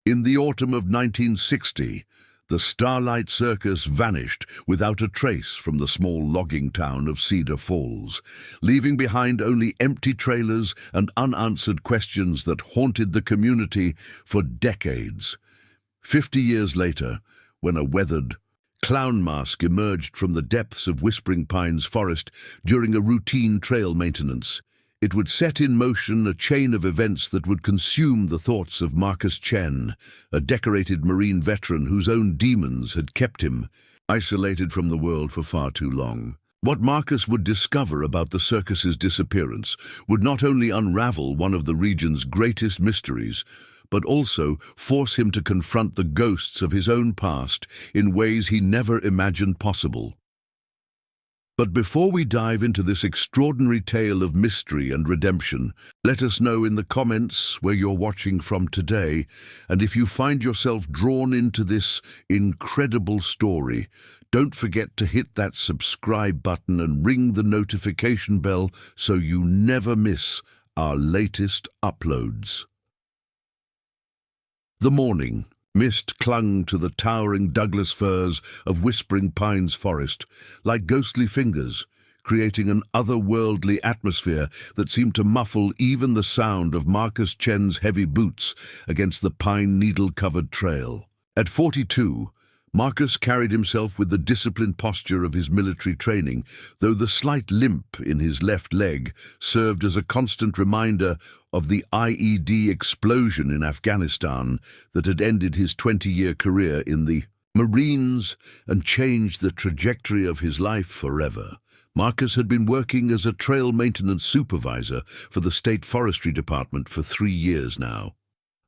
In the autumn of 1960, the Starlight Circus vanished without a trace from the small logging town of Cedar Falls, leaving behind only empty trailers and unanswered questions that haunted the community for decades. 50 years later, when a weathered clown mask emerged from the depths of Whispering Pines Forest during a routine trail maintenance, it would set in motion a chain of events that would consume the thoughts of Marcus Chen, a decorated Marine veteran whose own demons had kept him isolated from the world for far too long. What Marcus would discover about the circus's disappearance would not only unravel one of the region's greatest mysteries, but also force him to confront the ghosts of his own past in ways he never imagined possible. But before we dive into this extraordinary tale of mystery and redemption, let us know in the comments where you're watching from today, and if you find yourself drawn into this incredible story, don't forget to hit that subscribe button and ring the notification bell so you never miss our latest uploads. The morning mist clung to the towering Douglas firs of Whispering Pines Forest like ghostly fingers, creating an otherworldly atmosphere that seemed to muffle even the sound of Marcus Chen's heavy boots against the pine needle-covered trail. At 42, Marcus carried himself with the disciplined posture of his military training, though the slight limp in his left leg served as a constant reminder of the IED explosion in Afghanistan that had ended his 20-year career in the Marines and changed the trajectory of his life forever. Marcus had been working as a trail maintenance supervisor for the State Forestry Department for 3 years now,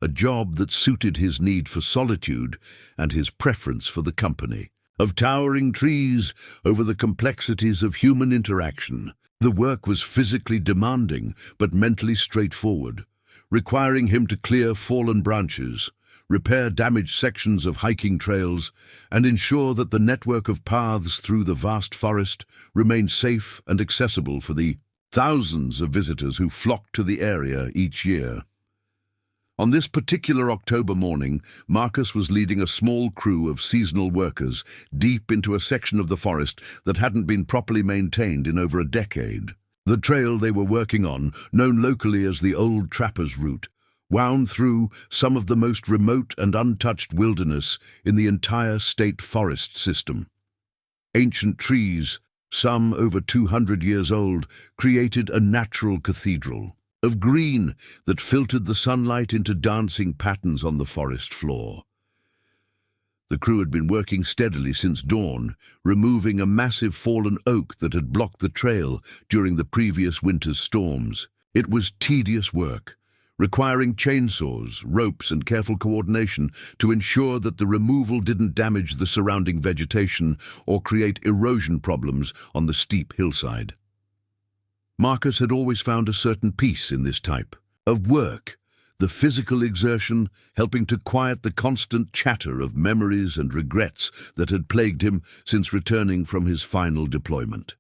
a job that suited his need for solitude and his preference for the company of towering trees over the complexities of human interaction. The work was physically demanding but mentally straightforward, requiring him to clear fallen branches, repair damaged sections of hiking trails, and ensure that the network of paths through the vast forest remained safe and accessible for the thousands of visitors who flocked to the area each year. On this particular October morning, Marcus was leading a small crew of seasonal workers deep into a section of the forest that hadn't been properly maintained in over a decade. The trail they were working on, known locally as the Old Trapper's Route, wound through some of the most remote and untouched wilderness in the entire state forest system. Ancient trees, some over 200 years old, created a natural cathedral of green that filtered the sunlight into dancing patterns on the forest floor. The crew had been working steadily since dawn, removing a massive fallen oak that had blocked the trail during the previous winter's storms. It was tedious work, requiring chainsaws, ropes, and careful coordination to ensure that the removal didn't damage the surrounding vegetation or create erosion problems on the steep hillside. Marcus had always found a certain peace in this type of work, the physical exertion helping to quiet the constant chatter of memories and regrets that had plagued him since returning from his final deployment.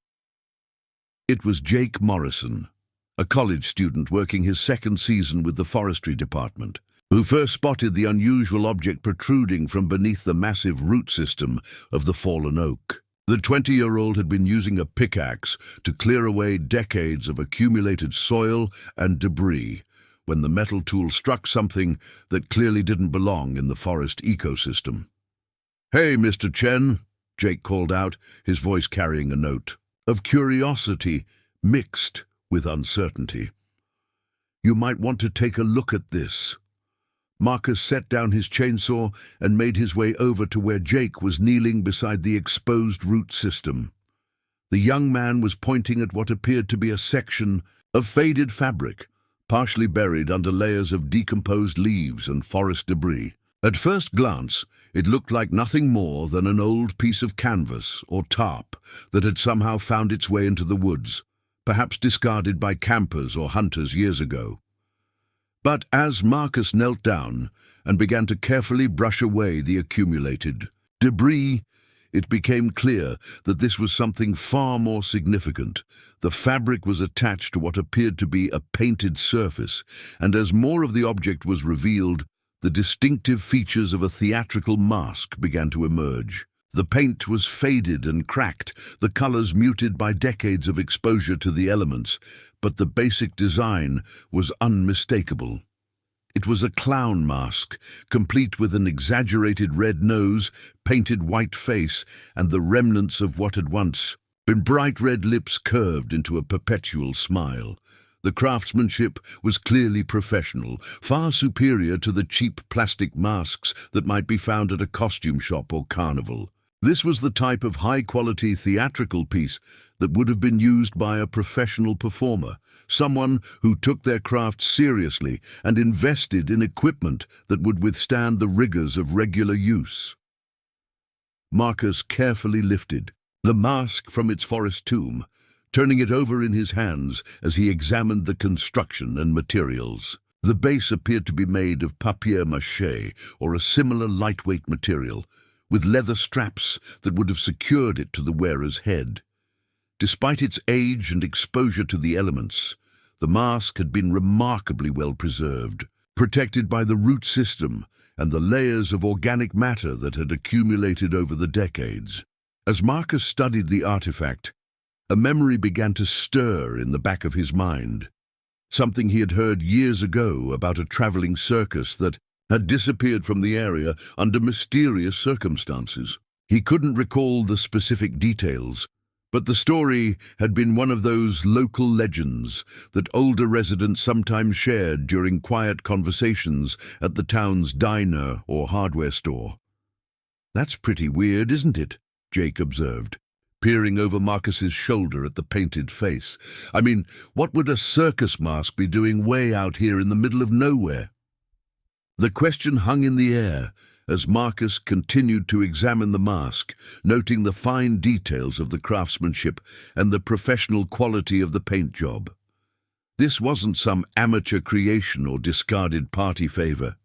It was Jake Morrison, a college student working his second season with the forestry department, who first spotted the unusual object protruding from beneath the massive root system of the fallen oak. The 20-year-old had been using a pickaxe to clear away decades of accumulated soil and debris when the metal tool struck something that clearly didn't belong in the forest ecosystem. "Hey, Mr. Chen," Jake called out, his voice carrying a note of curiosity mixed with uncertainty. "You might want to take a look at this." Marcus set down his chainsaw and made his way over to where Jake was kneeling beside the exposed root system. The young man was pointing at what appeared to be a section of faded fabric, partially buried under layers of decomposed leaves and forest debris. At first glance, it looked like nothing more than an old piece of canvas or tarp that had somehow found its way into the woods, perhaps discarded by campers or hunters years ago. But as Marcus knelt down and began to carefully brush away the accumulated debris, it became clear that this was something far more significant. The fabric was attached to what appeared to be a painted surface, and as more of the object was revealed, the distinctive features of a theatrical mask began to emerge. The paint was faded and cracked, the colors muted by decades of exposure to the elements, but the basic design was unmistakable. It was a clown mask, complete with an exaggerated red nose, painted white face, and the remnants of what had once been bright red lips curved into a perpetual smile. The craftsmanship was clearly professional, far superior to the cheap plastic masks that might be found at a costume shop or carnival. This was the type of high-quality theatrical piece that would have been used by a professional performer, someone who took their craft seriously and invested in equipment that would withstand the rigors of regular use. Marcus carefully lifted the mask from its forest tomb, turning it over in his hands as he examined the construction and materials. The base appeared to be made of papier-mâché or a similar lightweight material, with leather straps that would have secured it to the wearer's head. Despite its age and exposure to the elements, the mask had been remarkably well preserved, protected by the root system and the layers of organic matter that had accumulated over the decades. As Marcus studied the artifact, a memory began to stir in the back of his mind. Something he had heard years ago about a traveling circus that had disappeared from the area under mysterious circumstances. He couldn't recall the specific details, but the story had been one of those local legends that older residents sometimes shared during quiet conversations at the town's diner or hardware store. "That's pretty weird, isn't it?" Jake observed, peering over Marcus's shoulder at the painted face. "I mean, what would a circus mask be doing way out here in the middle of nowhere?" The question hung in the air as Marcus continued to examine the mask, noting the fine details of the craftsmanship and the professional quality of the paint job. This wasn't some amateur creation or discarded party favor.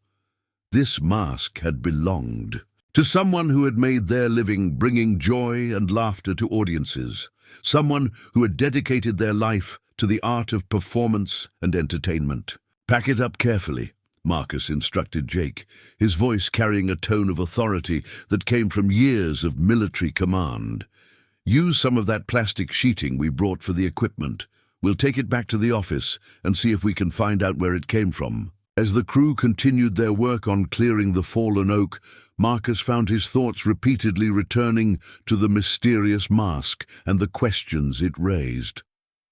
This mask had belonged to someone who had made their living bringing joy and laughter to audiences, someone who had dedicated their life to the art of performance and entertainment. "Pack it up carefully," Marcus instructed Jake, his voice carrying a tone of authority that came from years of military command. "Use some of that plastic sheeting we brought for the equipment. We'll take it back to the office and see if we can find out where it came from." As the crew continued their work on clearing the fallen oak, Marcus found his thoughts repeatedly returning to the mysterious mask and the questions it raised.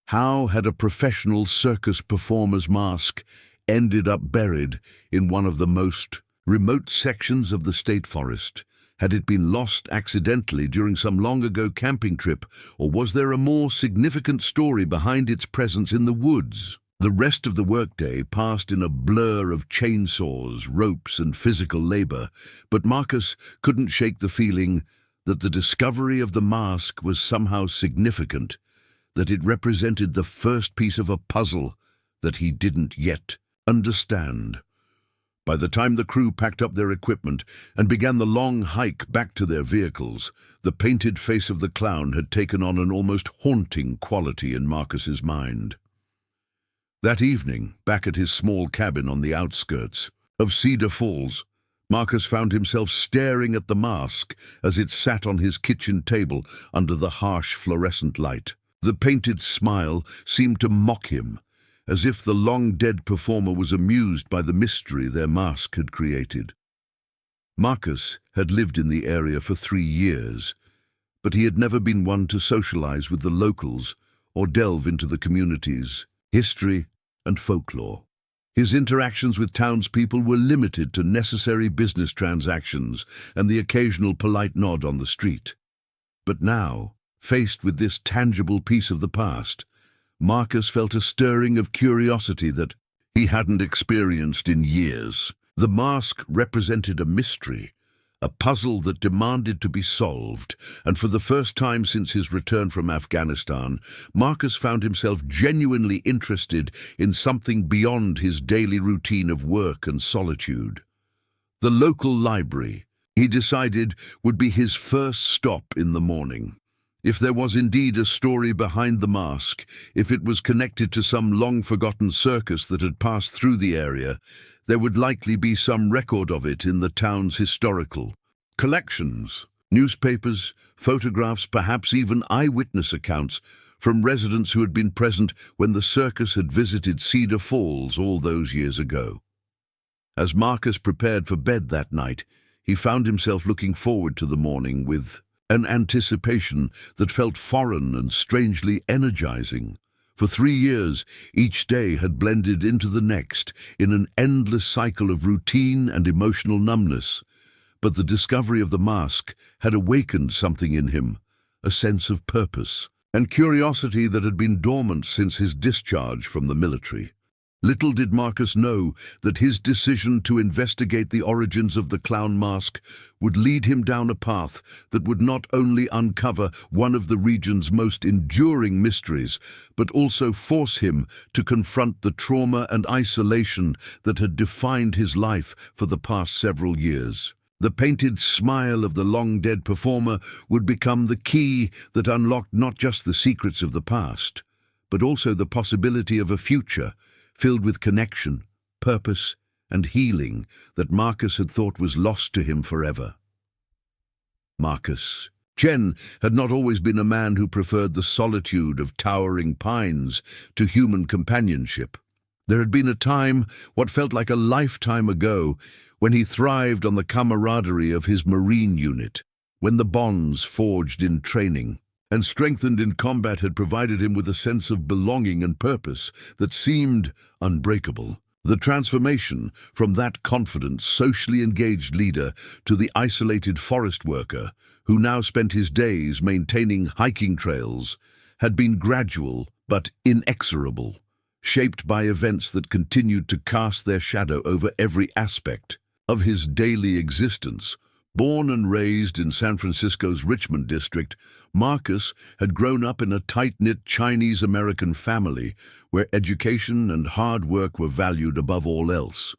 How had a professional circus performer's mask ended up buried in one of the most remote sections of the state forest? Had it been lost accidentally during some long-ago camping trip, or was there a more significant story behind its presence in the woods? The rest of the workday passed in a blur of chainsaws, ropes, and physical labor, but Marcus couldn't shake the feeling that the discovery of the mask was somehow significant, that it represented the first piece of a puzzle that he didn't yet understand. By the time the crew packed up their equipment and began the long hike back to their vehicles, the painted face of the clown had taken on an almost haunting quality in Marcus's mind. That evening, back at his small cabin on the outskirts of Cedar Falls, Marcus found himself staring at the mask as it sat on his kitchen table under the harsh fluorescent light. The painted smile seemed to mock him, as if the long-dead performer was amused by the mystery their mask had created. Marcus had lived in the area for 3 years, but he had never been one to socialize with the locals or delve into the community's history and folklore. His interactions with townspeople were limited to necessary business transactions and the occasional polite nod on the street. But now, faced with this tangible piece of the past, Marcus felt a stirring of curiosity that he hadn't experienced in years. The mask represented a mystery, a puzzle that demanded to be solved, and for the first time since his return from Afghanistan, Marcus found himself genuinely interested in something beyond his daily routine of work and solitude. The local library, he decided, would be his first stop in the morning. If there was indeed a story behind the mask, if it was connected to some long-forgotten circus that had passed through the area, there would likely be some record of it in the town's historical collections. Newspapers, photographs, perhaps even eyewitness accounts from residents who had been present when the circus had visited Cedar Falls all those years ago. As Marcus prepared for bed that night, he found himself looking forward to the morning with an anticipation that felt foreign and strangely energizing. For 3 years, each day had blended into the next in an endless cycle of routine and emotional numbness. But the discovery of the mask had awakened something in him, a sense of purpose and curiosity that had been dormant since his discharge from the military. Little did Marcus know that his decision to investigate the origins of the clown mask would lead him down a path that would not only uncover one of the region's most enduring mysteries, but also force him to confront the trauma and isolation that had defined his life for the past several years. The painted smile of the long-dead performer would become the key that unlocked not just the secrets of the past, but also the possibility of a future filled with connection, purpose, and healing that Marcus had thought was lost to him forever. Marcus Chen had not always been a man who preferred the solitude of towering pines to human companionship. There had been a time, what felt like a lifetime ago, when he thrived on the camaraderie of his Marine unit, when the bonds forged in training and strengthened in combat had provided him with a sense of belonging and purpose that seemed unbreakable. The transformation from that confident, socially engaged leader to the isolated forest worker, who now spent his days maintaining hiking trails, had been gradual but inexorable, shaped by events that continued to cast their shadow over every aspect of his daily existence. Born and raised in San Francisco's Richmond district, Marcus had grown up in a tight-knit Chinese-American family where education and hard work were valued above all else.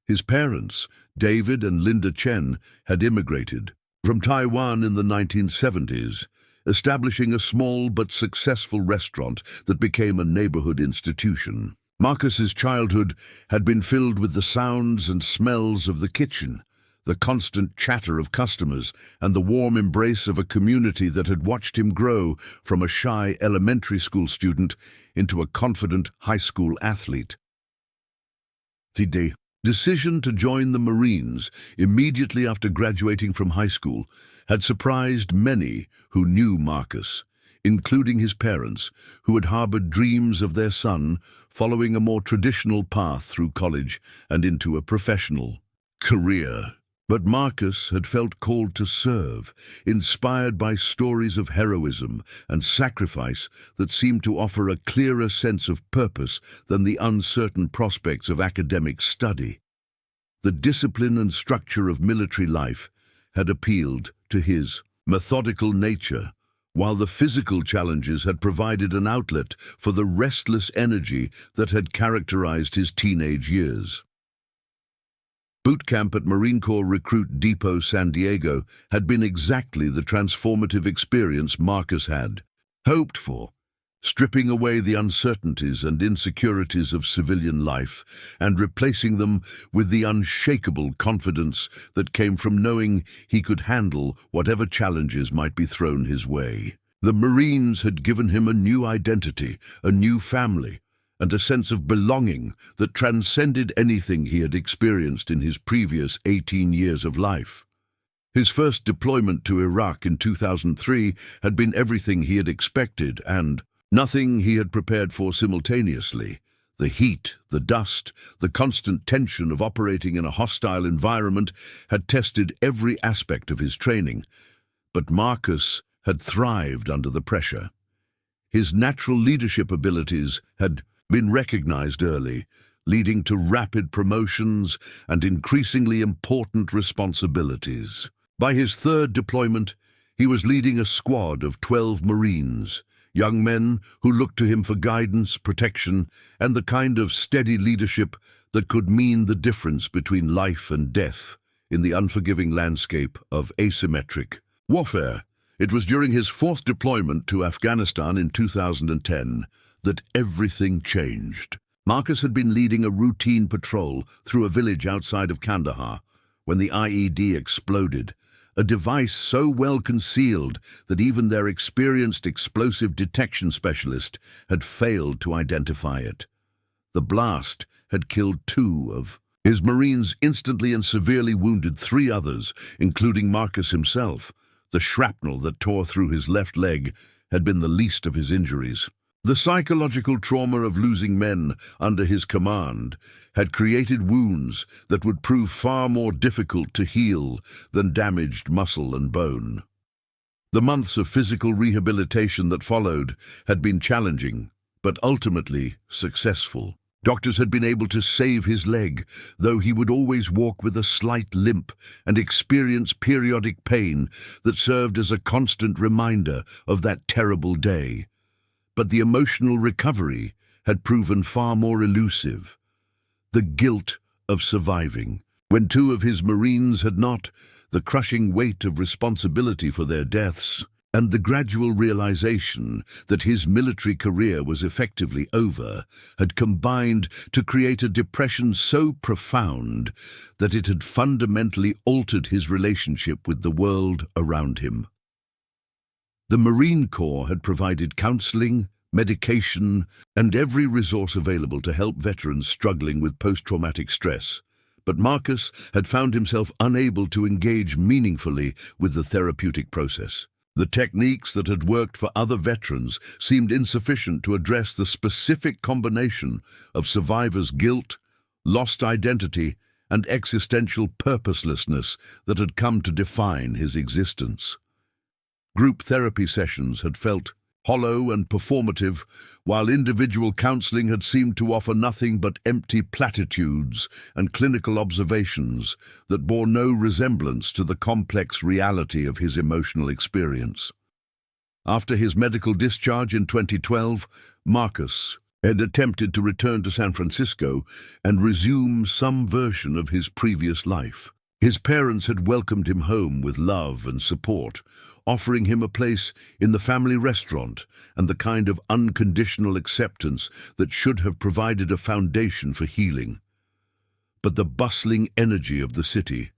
His parents, David and Linda Chen, had immigrated from Taiwan in the 1970s, establishing a small but successful restaurant that became a neighborhood institution. Marcus's childhood had been filled with the sounds and smells of the kitchen, the constant chatter of customers, and the warm embrace of a community that had watched him grow from a shy elementary school student into a confident high school athlete. The decision to join the Marines immediately after graduating from high school had surprised many who knew Marcus, including his parents, who had harbored dreams of their son following a more traditional path through college and into a professional career. But Marcus had felt called to serve, inspired by stories of heroism and sacrifice that seemed to offer a clearer sense of purpose than the uncertain prospects of academic study. The discipline and structure of military life had appealed to his methodical nature, while the physical challenges had provided an outlet for the restless energy that had characterized his teenage years. Boot camp at Marine Corps Recruit Depot San Diego had been exactly the transformative experience Marcus had hoped for, stripping away the uncertainties and insecurities of civilian life and replacing them with the unshakable confidence that came from knowing he could handle whatever challenges might be thrown his way. The Marines had given him a new identity, a new family, and a sense of belonging that transcended anything he had experienced in his previous 18 years of life. His first deployment to Iraq in 2003 had been everything he had expected and nothing he had prepared for simultaneously. The heat, the dust, the constant tension of operating in a hostile environment had tested every aspect of his training, but Marcus had thrived under the pressure. His natural leadership abilities had been recognized early, leading to rapid promotions and increasingly important responsibilities. By his third deployment, he was leading a squad of 12 Marines, young men who looked to him for guidance, protection, and the kind of steady leadership that could mean the difference between life and death in the unforgiving landscape of asymmetric warfare. It was during his fourth deployment to Afghanistan in 2010 that everything changed. Marcus had been leading a routine patrol through a village outside of Kandahar when the IED exploded, a device so well concealed that even their experienced explosive detection specialist had failed to identify it. The blast had killed 2 of his Marines instantly and severely wounded 3 others, including Marcus himself. The shrapnel that tore through his left leg had been the least of his injuries. The psychological trauma of losing men under his command had created wounds that would prove far more difficult to heal than damaged muscle and bone. The months of physical rehabilitation that followed had been challenging, but ultimately successful. Doctors had been able to save his leg, though he would always walk with a slight limp and experience periodic pain that served as a constant reminder of that terrible day. But the emotional recovery had proven far more elusive. The guilt of surviving, when 2 of his Marines had not, the crushing weight of responsibility for their deaths, and the gradual realization that his military career was effectively over had combined to create a depression so profound that it had fundamentally altered his relationship with the world around him. The Marine Corps had provided counseling, medication, and every resource available to help veterans struggling with post-traumatic stress. But Marcus had found himself unable to engage meaningfully with the therapeutic process. The techniques that had worked for other veterans seemed insufficient to address the specific combination of survivors' guilt, lost identity, and existential purposelessness that had come to define his existence. Group therapy sessions had felt hollow and performative, while individual counseling had seemed to offer nothing but empty platitudes and clinical observations that bore no resemblance to the complex reality of his emotional experience. After his medical discharge in 2012, Marcus had attempted to return to San Francisco and resume some version of his previous life. His parents had welcomed him home with love and support, offering him a place in the family restaurant and the kind of unconditional acceptance that should have provided a foundation for healing. But the bustling energy of the city,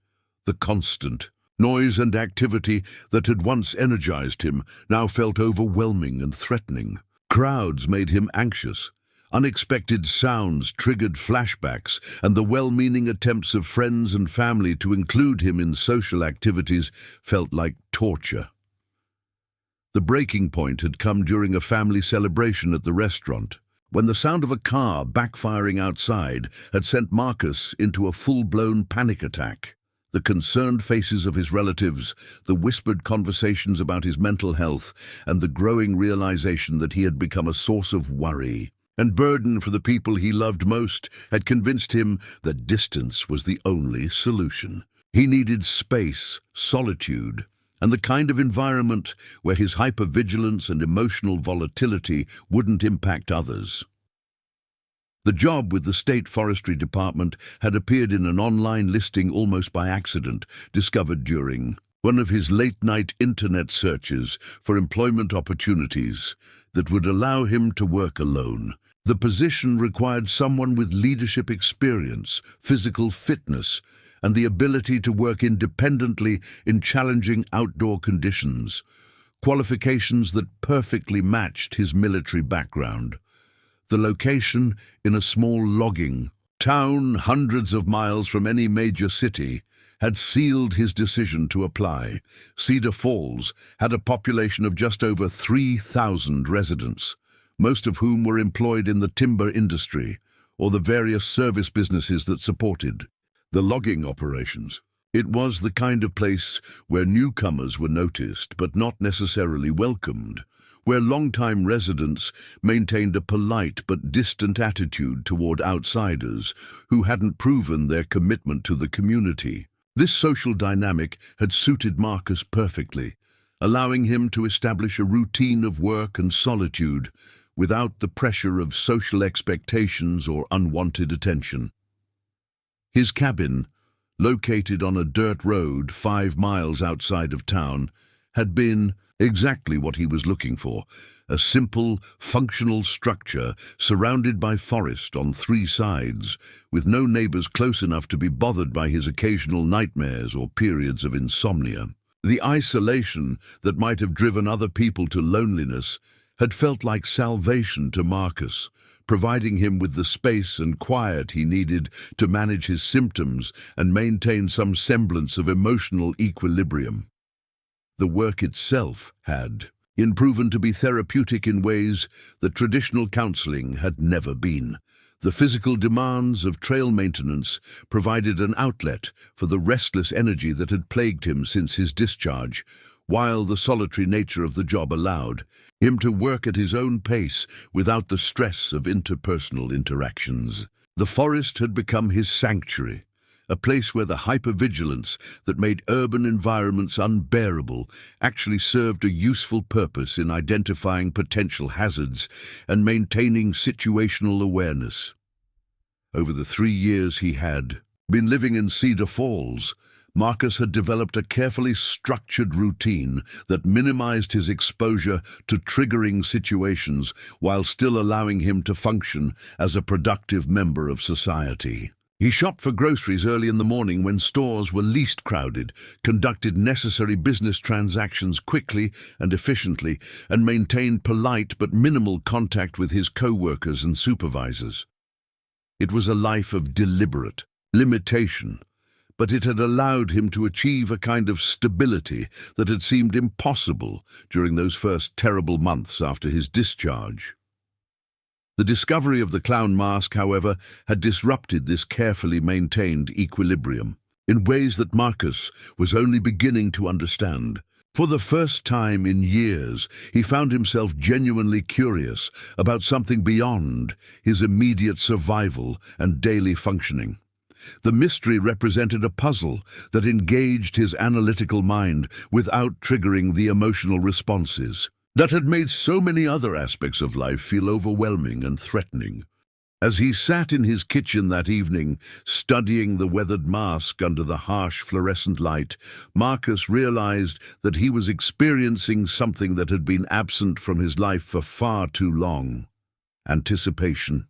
the constant noise and activity that had once energized him, now felt overwhelming and threatening. Crowds made him anxious. Unexpected sounds triggered flashbacks, and the well-meaning attempts of friends and family to include him in social activities felt like torture. The breaking point had come during a family celebration at the restaurant, when the sound of a car backfiring outside had sent Marcus into a full-blown panic attack. The concerned faces of his relatives, the whispered conversations about his mental health, and the growing realization that he had become a source of worry and burden for the people he loved most had convinced him that distance was the only solution. He needed space, solitude, and the kind of environment where his hypervigilance and emotional volatility wouldn't impact others. The job with the State Forestry Department had appeared in an online listing almost by accident, discovered during one of his late-night internet searches for employment opportunities that would allow him to work alone. The position required someone with leadership experience, physical fitness, and the ability to work independently in challenging outdoor conditions, qualifications that perfectly matched his military background. The location, in a small logging town hundreds of miles from any major city, had sealed his decision to apply. Cedar Falls had a population of just over 3,000 residents, most of whom were employed in the timber industry or the various service businesses that supported the logging operations. It was the kind of place where newcomers were noticed but not necessarily welcomed, where long-time residents maintained a polite but distant attitude toward outsiders who hadn't proven their commitment to the community. This social dynamic had suited Marcus perfectly, allowing him to establish a routine of work and solitude without the pressure of social expectations or unwanted attention. His cabin, located on a dirt road 5 miles outside of town, had been Exactly what he was looking for. A simple, functional structure surrounded by forest on three sides, with no neighbors close enough to be bothered by his occasional nightmares or periods of insomnia. The isolation that might have driven other people to loneliness had felt like salvation to Marcus, providing him with the space and quiet he needed to manage his symptoms and maintain some semblance of emotional equilibrium. The work itself had proven to be therapeutic in ways that traditional counseling had never been. The physical demands of trail maintenance provided an outlet for the restless energy that had plagued him since his discharge, while the solitary nature of the job allowed him to work at his own pace without the stress of interpersonal interactions. The forest had become his sanctuary, a place where the hypervigilance that made urban environments unbearable actually served a useful purpose in identifying potential hazards and maintaining situational awareness. Over the 3 years he had been living in Cedar Falls, Marcus had developed a carefully structured routine that minimized his exposure to triggering situations while still allowing him to function as a productive member of society. He shopped for groceries early in the morning when stores were least crowded, conducted necessary business transactions quickly and efficiently, and maintained polite but minimal contact with his co-workers and supervisors. It was a life of deliberate limitation, but it had allowed him to achieve a kind of stability that had seemed impossible during those first terrible months after his discharge. The discovery of the clown mask, however, had disrupted this carefully maintained equilibrium in ways that Marcus was only beginning to understand. For the first time in years, he found himself genuinely curious about something beyond his immediate survival and daily functioning. The mystery represented a puzzle that engaged his analytical mind without triggering the emotional responses that had made so many other aspects of life feel overwhelming and threatening. As he sat in his kitchen that evening, studying the weathered mask under the harsh fluorescent light, Marcus realized that he was experiencing something that had been absent from his life for far too long: anticipation.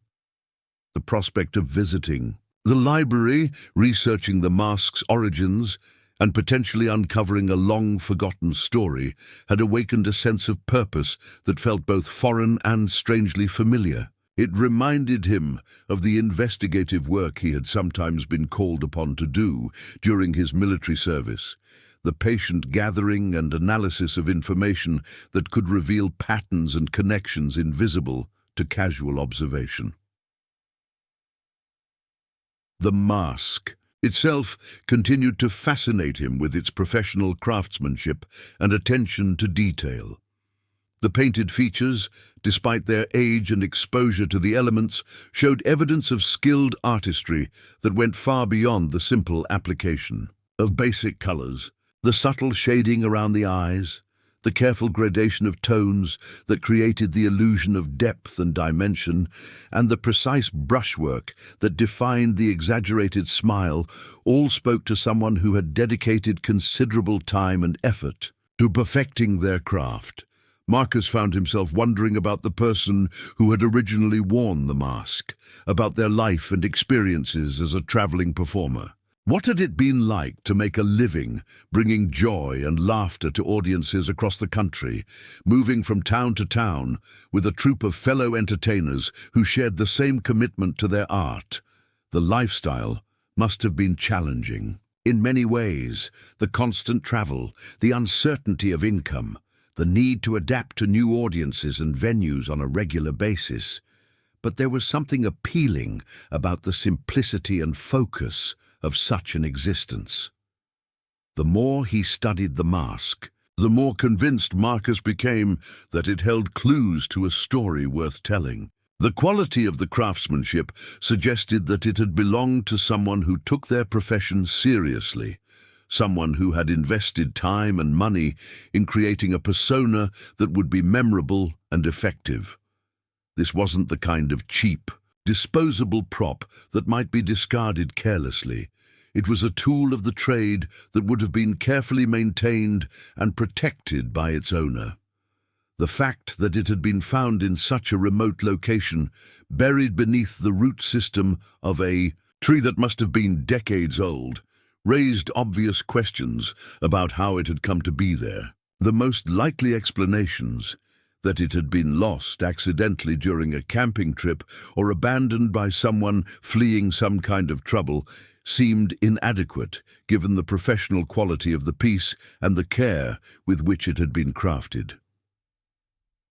The prospect of visiting the library, researching the mask's origins, and potentially uncovering a long-forgotten story had awakened a sense of purpose that felt both foreign and strangely familiar. It reminded him of the investigative work he had sometimes been called upon to do during his military service, the patient gathering and analysis of information that could reveal patterns and connections invisible to casual observation. The mask itself continued to fascinate him with its professional craftsmanship and attention to detail. The painted features, despite their age and exposure to the elements, showed evidence of skilled artistry that went far beyond the simple application of basic colors, the subtle shading around the eyes, the careful gradation of tones that created the illusion of depth and dimension, and the precise brushwork that defined the exaggerated smile, all spoke to someone who had dedicated considerable time and effort to perfecting their craft. Marcus found himself wondering about the person who had originally worn the mask, about their life and experiences as a traveling performer. What had it been like to make a living, bringing joy and laughter to audiences across the country, moving from town to town with a troupe of fellow entertainers who shared the same commitment to their art? The lifestyle must have been challenging. In many ways, the constant travel, the uncertainty of income, the need to adapt to new audiences and venues on a regular basis. But there was something appealing about the simplicity and focus of such an existence. The more he studied the mask, the more convinced Marcus became that it held clues to a story worth telling. The quality of the craftsmanship suggested that it had belonged to someone who took their profession seriously, someone who had invested time and money in creating a persona that would be memorable and effective. This wasn't the kind of cheap, disposable prop that might be discarded carelessly. It was a tool of the trade that would have been carefully maintained and protected by its owner. The fact that it had been found in such a remote location, buried beneath the root system of a tree that must have been decades old, raised obvious questions about how it had come to be there. The most likely explanations, that it had been lost accidentally during a camping trip or abandoned by someone fleeing some kind of trouble, seemed inadequate given the professional quality of the piece and the care with which it had been crafted.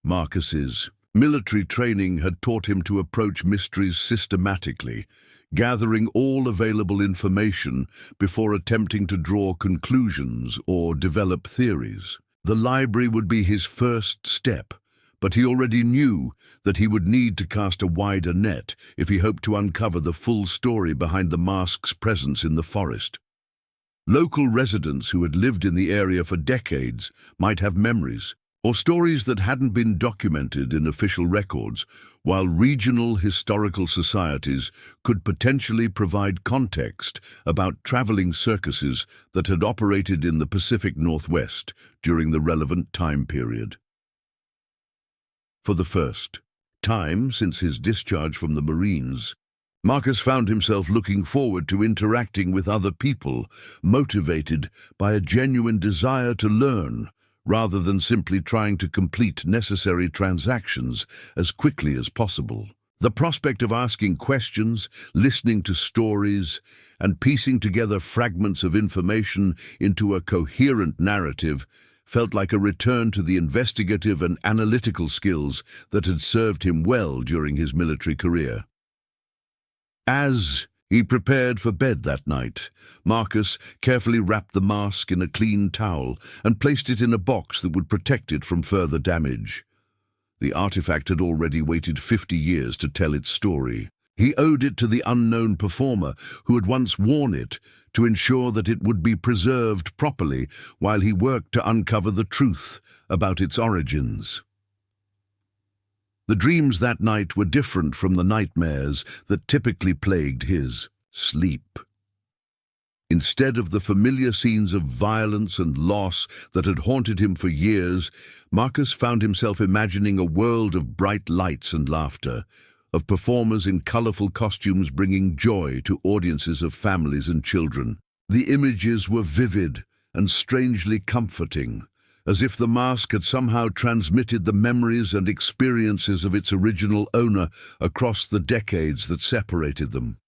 Marcus's military training had taught him to approach mysteries systematically, gathering all available information before attempting to draw conclusions or develop theories. The library would be his first step, but he already knew that he would need to cast a wider net if he hoped to uncover the full story behind the mask's presence in the forest. Local residents who had lived in the area for decades might have memories or stories that hadn't been documented in official records, while regional historical societies could potentially provide context about traveling circuses that had operated in the Pacific Northwest during the relevant time period. For the first time since his discharge from the Marines, Marcus found himself looking forward to interacting with other people, motivated by a genuine desire to learn, rather than simply trying to complete necessary transactions as quickly as possible. The prospect of asking questions, listening to stories, and piecing together fragments of information into a coherent narrative felt like a return to the investigative and analytical skills that had served him well during his military career. As he prepared for bed that night, Marcus carefully wrapped the mask in a clean towel and placed it in a box that would protect it from further damage. The artifact had already waited 50 years to tell its story. He owed it to the unknown performer who had once worn it to ensure that it would be preserved properly while he worked to uncover the truth about its origins. The dreams that night were different from the nightmares that typically plagued his sleep. Instead of the familiar scenes of violence and loss that had haunted him for years, Marcus found himself imagining a world of bright lights and laughter, of performers in colorful costumes bringing joy to audiences of families and children. The images were vivid and strangely comforting, as if the mask had somehow transmitted the memories and experiences of its original owner across the decades that separated them.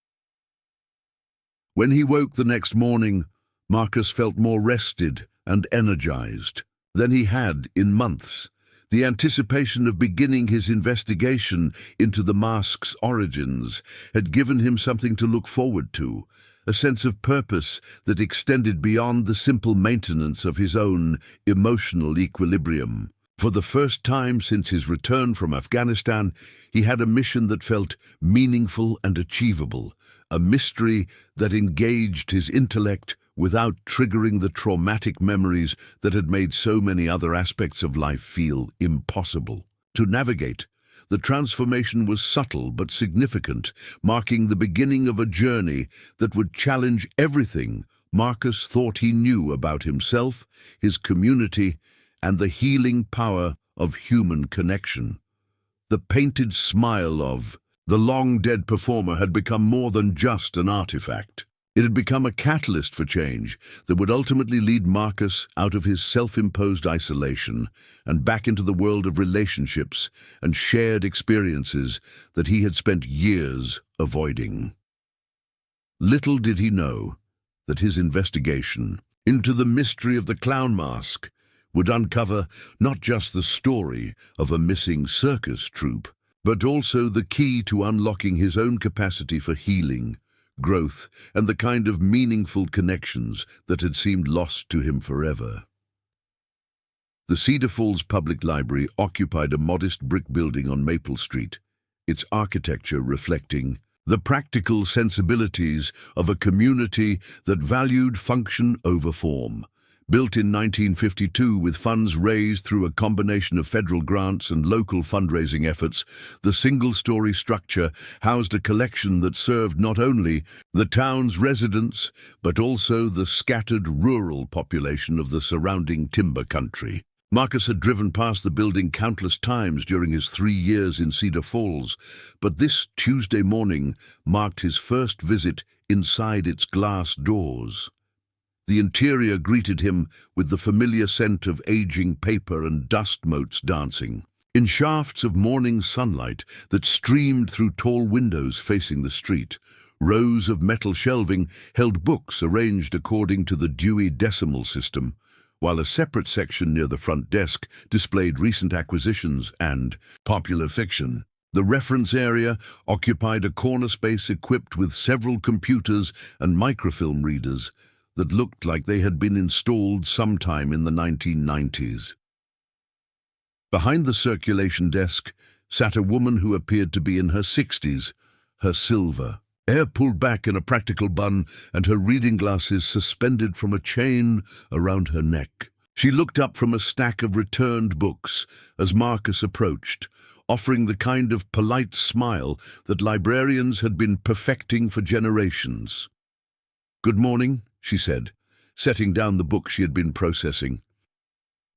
When he woke the next morning, Marcus felt more rested and energized than he had in months. The anticipation of beginning his investigation into the mask's origins had given him something to look forward to, a sense of purpose that extended beyond the simple maintenance of his own emotional equilibrium. For the first time since his return from Afghanistan, he had a mission that felt meaningful and achievable, a mystery that engaged his intellect without triggering the traumatic memories that had made so many other aspects of life feel impossible to navigate. The transformation was subtle but significant, marking the beginning of a journey that would challenge everything Marcus thought he knew about himself, his community, and the healing power of human connection. The painted smile of the long-dead performer had become more than just an artifact. It had become a catalyst for change that would ultimately lead Marcus out of his self-imposed isolation and back into the world of relationships and shared experiences that he had spent years avoiding. Little did he know that his investigation into the mystery of the clown mask would uncover not just the story of a missing circus troupe, but also the key to unlocking his own capacity for healing, growth, and the kind of meaningful connections that had seemed lost to him forever. The Cedar Falls Public Library occupied a modest brick building on Maple Street, its architecture reflecting the practical sensibilities of a community that valued function over form. Built in 1952 with funds raised through a combination of federal grants and local fundraising efforts, the single-story structure housed a collection that served not only the town's residents, but also the scattered rural population of the surrounding timber country. Marcus had driven past the building countless times during his 3 years in Cedar Falls, but this Tuesday morning marked his first visit inside its glass doors. The interior greeted him with the familiar scent of aging paper and dust motes dancing. In shafts of morning sunlight that streamed through tall windows facing the street, rows of metal shelving held books arranged according to the Dewey Decimal System, while a separate section near the front desk displayed recent acquisitions and popular fiction. The reference area occupied a corner space equipped with several computers and microfilm readers that looked like they had been installed sometime in the 1990s. Behind the circulation desk sat a woman who appeared to be in her 60s, her silver hair pulled back in a practical bun and her reading glasses suspended from a chain around her neck. She looked up from a stack of returned books as Marcus approached, offering the kind of polite smile that librarians had been perfecting for generations. "Good morning," she said, setting down the book she had been processing.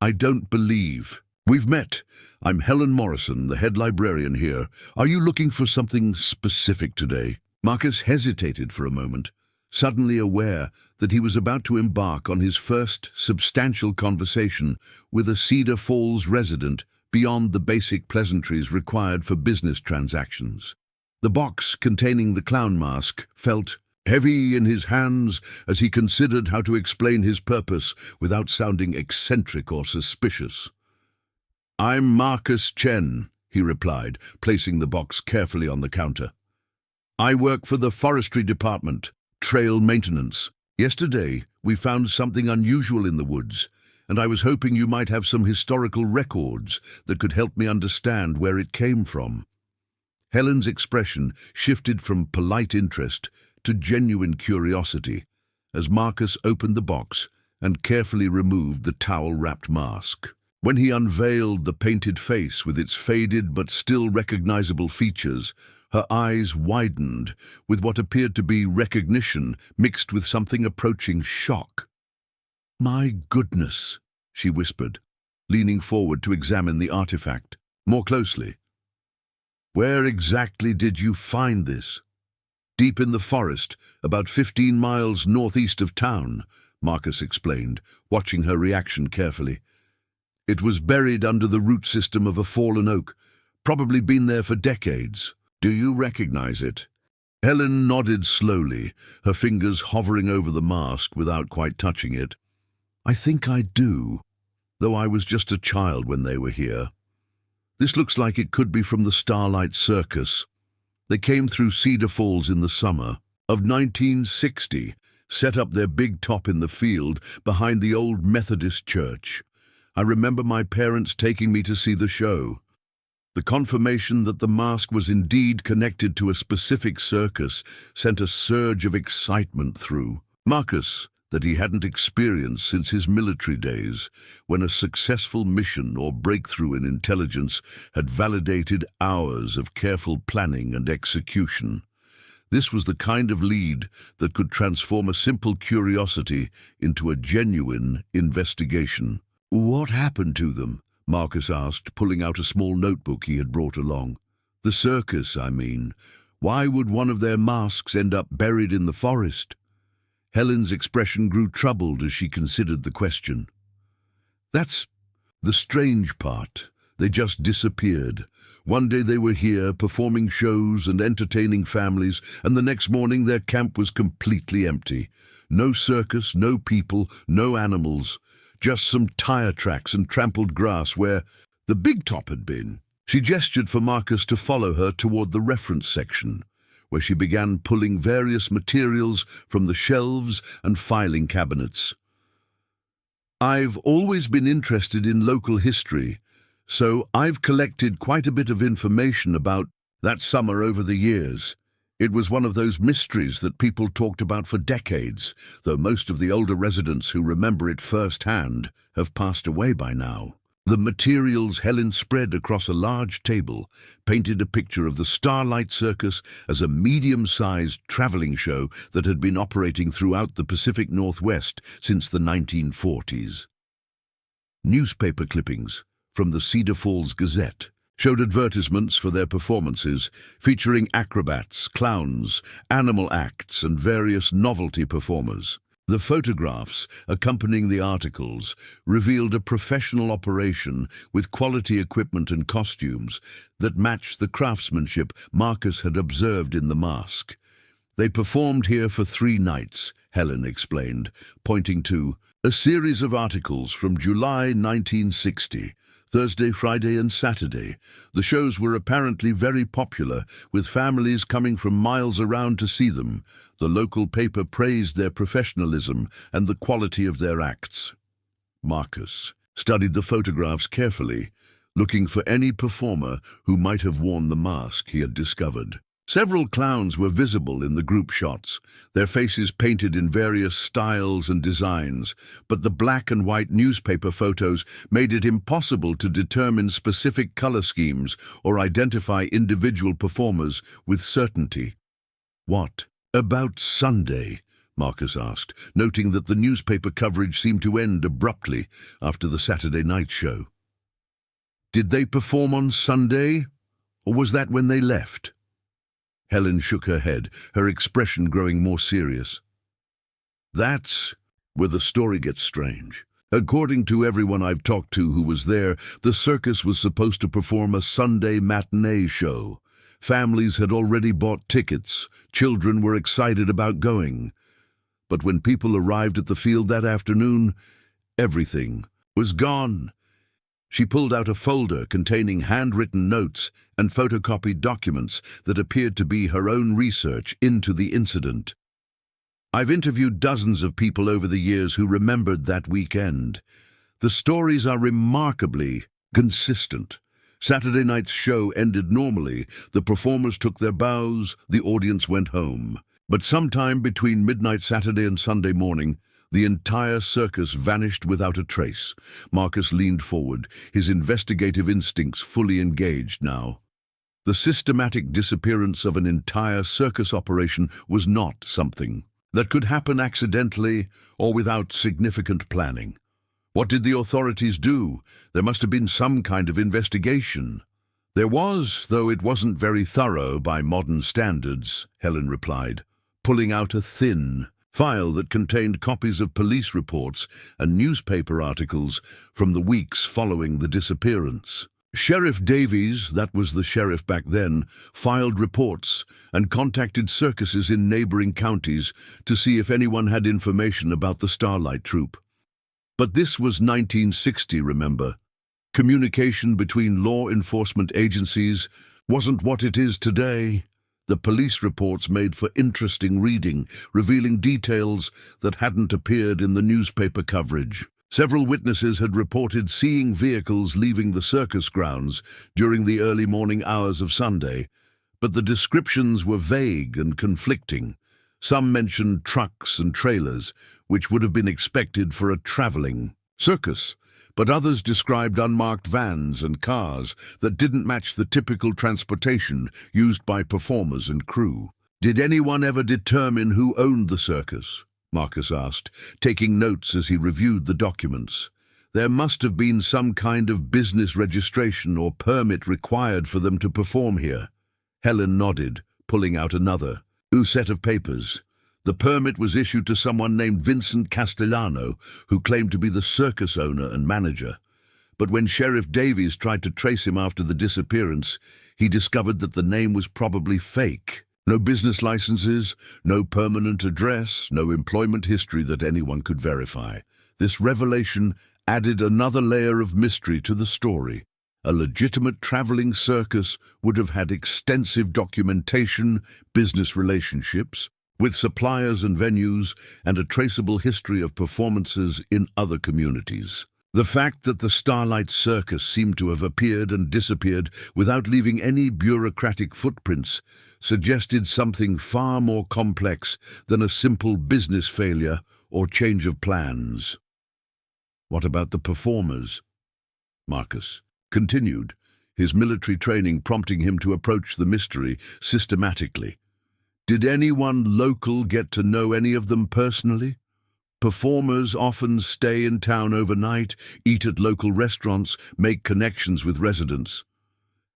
"I don't believe. We've met. I'm Helen Morrison, the head librarian here. Are you looking for something specific today?" Marcus hesitated for a moment, suddenly aware that he was about to embark on his first substantial conversation with a Cedar Falls resident beyond the basic pleasantries required for business transactions. The box containing the clown mask felt heavy in his hands as he considered how to explain his purpose without sounding eccentric or suspicious. "I'm Marcus Chen," he replied, placing the box carefully on the counter. "I work for the forestry department, trail maintenance. Yesterday, we found something unusual in the woods, and I was hoping you might have some historical records that could help me understand where it came from." Helen's expression shifted from polite interest to genuine curiosity as Marcus opened the box and carefully removed the towel-wrapped mask. When he unveiled the painted face with its faded but still recognizable features, her eyes widened with what appeared to be recognition mixed with something approaching shock. "My goodness," she whispered, leaning forward to examine the artifact more closely. "Where exactly did you find this?" "Deep in the forest, about 15 miles northeast of town," Marcus explained, watching her reaction carefully. "It was buried under the root system of a fallen oak, probably been there for decades. Do you recognize it?" Helen nodded slowly, her fingers hovering over the mask without quite touching it. "I think I do, though I was just a child when they were here. This looks like it could be from the Starlight Circus. They came through Cedar Falls in the summer of 1960, set up their big top in the field behind the old Methodist church. I remember my parents taking me to see the show. The confirmation that the mask was indeed connected to a specific circus sent a surge of excitement through Marcus that he hadn't experienced since his military days, when a successful mission or breakthrough in intelligence had validated hours of careful planning and execution. This was the kind of lead that could transform a simple curiosity into a genuine investigation. "What happened to them?" Marcus asked, pulling out a small notebook he had brought along. "The circus, I mean. Why would one of their masks end up buried in the forest?" Helen's expression grew troubled as she considered the question. "That's the strange part. They just disappeared. One day they were here, performing shows and entertaining families, and the next morning their camp was completely empty. No circus, no people, no animals. Just some tire tracks and trampled grass where the big top had been." She gestured for Marcus to follow her toward the reference section, where she began pulling various materials from the shelves and filing cabinets. "I've always been interested in local history, so I've collected quite a bit of information about that summer over the years." It was one of those mysteries that people talked about for decades, though most of the older residents who remember it firsthand have passed away by now. The materials Helen spread across a large table painted a picture of the Starlight Circus as a medium-sized traveling show that had been operating throughout the Pacific Northwest since the 1940s. Newspaper clippings from the Cedar Falls Gazette showed advertisements for their performances featuring acrobats, clowns, animal acts, and various novelty performers. The photographs accompanying the articles revealed a professional operation with quality equipment and costumes that matched the craftsmanship Marcus had observed in the mask. They performed here for 3 nights, Helen explained, pointing to a series of articles from July 1960, Thursday, Friday, and Saturday. The shows were apparently very popular, with families coming from miles around to see them. The local paper praised their professionalism and the quality of their acts. Marcus studied the photographs carefully, looking for any performer who might have worn the mask he had discovered. Several clowns were visible in the group shots, their faces painted in various styles and designs, but the black and white newspaper photos made it impossible to determine specific color schemes or identify individual performers with certainty. "What about Sunday?" Marcus asked, noting that the newspaper coverage seemed to end abruptly after the Saturday night show. "Did they perform on Sunday, or was that when they left?" Helen shook her head, her expression growing more serious. "That's where the story gets strange. According to everyone I've talked to who was there, the circus was supposed to perform a Sunday matinee show. Families had already bought tickets, children were excited about going. But when people arrived at the field that afternoon, everything was gone." She pulled out a folder containing handwritten notes and photocopied documents that appeared to be her own research into the incident. "I've interviewed dozens of people over the years who remembered that weekend. The stories are remarkably consistent. Saturday night's show ended normally. The performers took their bows, the audience went home. But sometime between midnight Saturday and Sunday morning, the entire circus vanished without a trace." Marcus leaned forward, his investigative instincts fully engaged now. The systematic disappearance of an entire circus operation was not something that could happen accidentally or without significant planning. What did the authorities do? There must have been some kind of investigation. "There was, though it wasn't very thorough by modern standards," Helen replied, pulling out a thin file that contained copies of police reports and newspaper articles from the weeks following the disappearance. Sheriff Davies, that was the sheriff back then, filed reports and contacted circuses in neighboring counties to see if anyone had information about the Starlight Troupe. But this was 1960, remember. Communication between law enforcement agencies wasn't what it is today. The police reports made for interesting reading, revealing details that hadn't appeared in the newspaper coverage. Several witnesses had reported seeing vehicles leaving the circus grounds during the early morning hours of Sunday, but the descriptions were vague and conflicting. Some mentioned trucks and trailers, which would have been expected for a traveling circus, but others described unmarked vans and cars that didn't match the typical transportation used by performers and crew. "Did anyone ever determine who owned the circus?" Marcus asked, taking notes as he reviewed the documents. "There must have been some kind of business registration or permit required for them to perform here." Helen nodded, pulling out another set of papers. The permit was issued to someone named Vincent Castellano, who claimed to be the circus owner and manager. But when Sheriff Davies tried to trace him after the disappearance, he discovered that the name was probably fake. No business licenses, no permanent address, no employment history that anyone could verify. This revelation added another layer of mystery to the story. A legitimate traveling circus would have had extensive documentation, business relationships with suppliers and venues, and a traceable history of performances in other communities. The fact that the Starlight Circus seemed to have appeared and disappeared without leaving any bureaucratic footprints suggested something far more complex than a simple business failure or change of plans. What about the performers? Marcus continued, his military training prompting him to approach the mystery systematically. Did anyone local get to know any of them personally? Performers often stay in town overnight, eat at local restaurants, make connections with residents.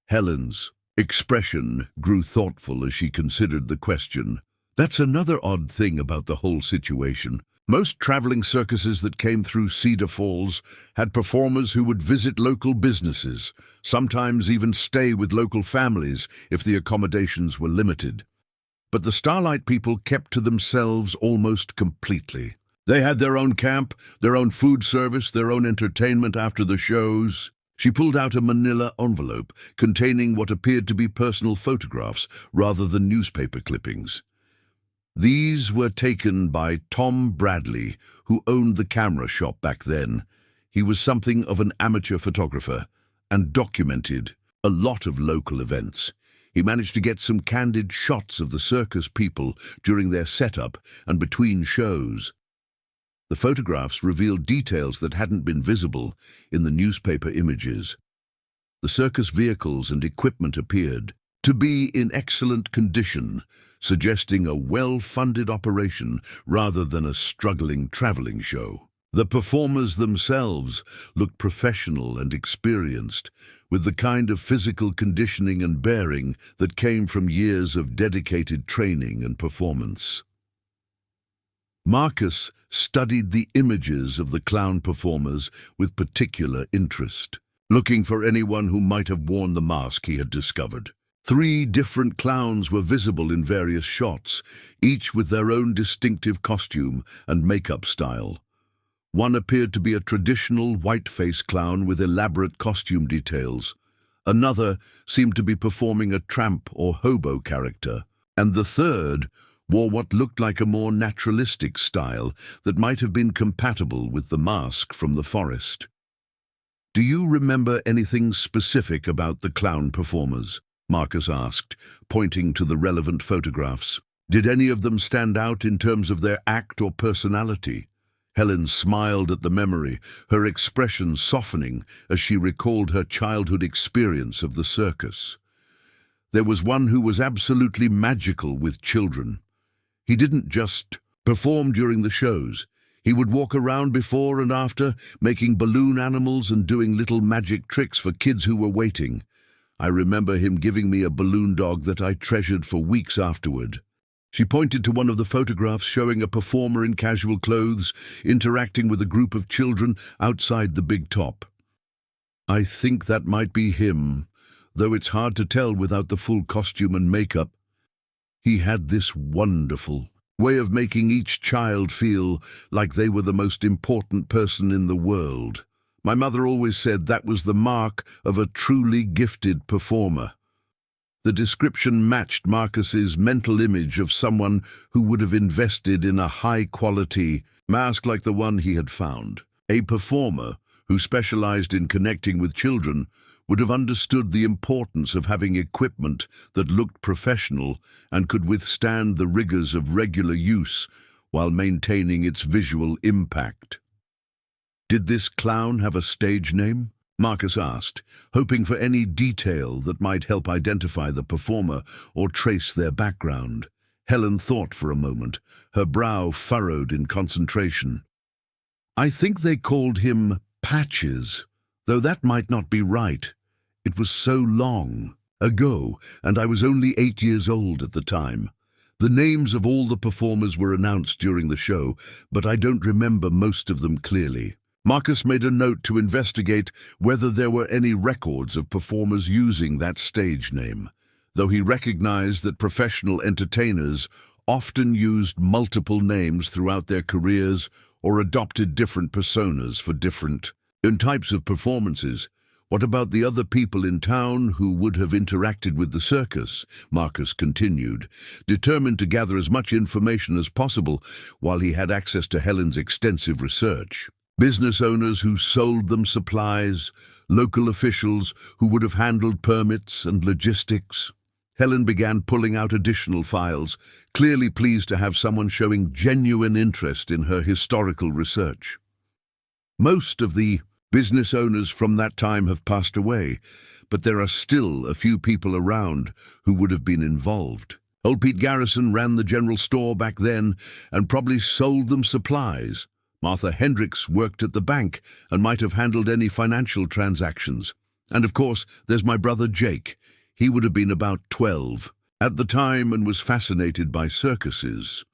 Helen's expression grew thoughtful as she considered the question. That's another odd thing about the whole situation. Most traveling circuses that came through Cedar Falls had performers who would visit local businesses, sometimes even stay with local families if the accommodations were limited. But the Starlight people kept to themselves almost completely. They had their own camp, their own food service, their own entertainment after the shows. She pulled out a manila envelope containing what appeared to be personal photographs rather than newspaper clippings. These were taken by Tom Bradley, who owned the camera shop back then. He was something of an amateur photographer and documented a lot of local events. He managed to get some candid shots of the circus people during their setup and between shows. The photographs revealed details that hadn't been visible in the newspaper images. The circus vehicles and equipment appeared to be in excellent condition, suggesting a well-funded operation rather than a struggling traveling show. The performers themselves looked professional and experienced, with the kind of physical conditioning and bearing that came from years of dedicated training and performance. Marcus studied the images of the clown performers with particular interest, looking for anyone who might have worn the mask he had discovered. 3 different clowns were visible in various shots, each with their own distinctive costume and makeup style. One appeared to be a traditional white-face clown with elaborate costume details. Another seemed to be performing a tramp or hobo character, and the third wore what looked like a more naturalistic style that might have been compatible with the mask from the forest. "Do you remember anything specific about the clown performers?" Marcus asked, pointing to the relevant photographs. "Did any of them stand out in terms of their act or personality?" Helen smiled at the memory, her expression softening as she recalled her childhood experience of the circus. There was one who was absolutely magical with children. He didn't just perform during the shows. He would walk around before and after, making balloon animals and doing little magic tricks for kids who were waiting. I remember him giving me a balloon dog that I treasured for weeks afterward. She pointed to one of the photographs showing a performer in casual clothes interacting with a group of children outside the big top. "I think that might be him, though it's hard to tell without the full costume and makeup. He had this wonderful way of making each child feel like they were the most important person in the world. My mother always said that was the mark of a truly gifted performer." The description matched Marcus's mental image of someone who would have invested in a high-quality mask like the one he had found. A performer who specialized in connecting with children would have understood the importance of having equipment that looked professional and could withstand the rigors of regular use while maintaining its visual impact. "Did this clown have a stage name?" Marcus asked, hoping for any detail that might help identify the performer or trace their background. Helen thought for a moment, her brow furrowed in concentration. "I think they called him Patches, though that might not be right. It was so long ago, and I was only 8 years old at the time. The names of all the performers were announced during the show, but I don't remember most of them clearly." Marcus made a note to investigate whether there were any records of performers using that stage name, though he recognized that professional entertainers often used multiple names throughout their careers or adopted different personas for different types of performances. "What about the other people in town who would have interacted with the circus?" Marcus continued, determined to gather as much information as possible while he had access to Helen's extensive research. business owners who sold them supplies, local officials who would have handled permits and logistics. Helen began pulling out additional files, clearly pleased to have someone showing genuine interest in her historical research. Most of the business owners from that time have passed away, but there are still a few people around who would have been involved. Old Pete Garrison ran the general store back then and probably sold them supplies. Martha Hendricks worked at the bank and might have handled any financial transactions. And of course, there's my brother Jake. He would have been about 12 at the time and was fascinated by circuses.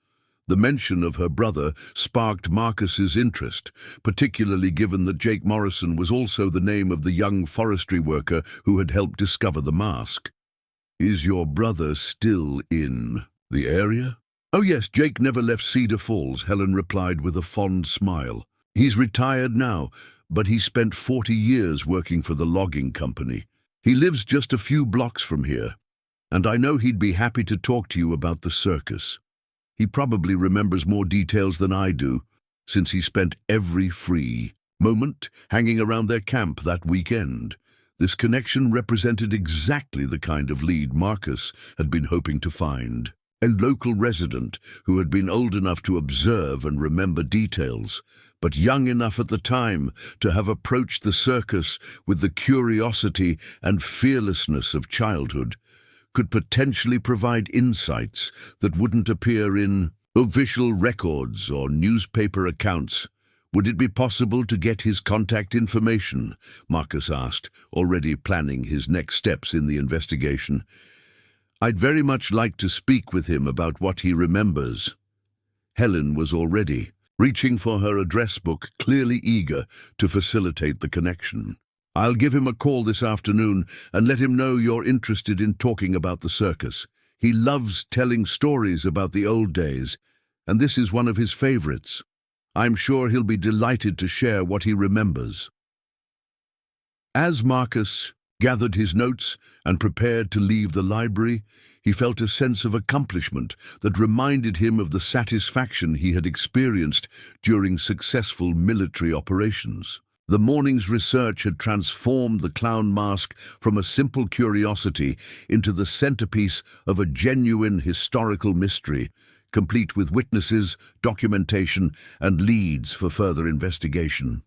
The mention of her brother sparked Marcus's interest, particularly given that Jake Morrison was also the name of the young forestry worker who had helped discover the mask. "Is your brother still in the area?" "Oh yes, Jake never left Cedar Falls," Helen replied with a fond smile. "He's retired now, but he spent 40 years working for the logging company. He lives just a few blocks from here, and I know he'd be happy to talk to you about the circus. He probably remembers more details than I do, since he spent every free moment hanging around their camp that weekend." This connection represented exactly the kind of lead Marcus had been hoping to find. A local resident who had been old enough to observe and remember details, but young enough at the time to have approached the circus with the curiosity and fearlessness of childhood, could potentially provide insights that wouldn't appear in official records or newspaper accounts. "Would it be possible to get his contact information?" Marcus asked, already planning his next steps in the investigation. "I'd very much like to speak with him about what he remembers." Helen was already reaching for her address book, clearly eager to facilitate the connection. "I'll give him a call this afternoon and let him know you're interested in talking about the circus. He loves telling stories about the old days, and this is one of his favorites. I'm sure he'll be delighted to share what he remembers." As Marcus gathered his notes and prepared to leave the library, he felt a sense of accomplishment that reminded him of the satisfaction he had experienced during successful military operations. The morning's research had transformed the clown mask from a simple curiosity into the centerpiece of a genuine historical mystery, complete with witnesses, documentation, and leads for further investigation.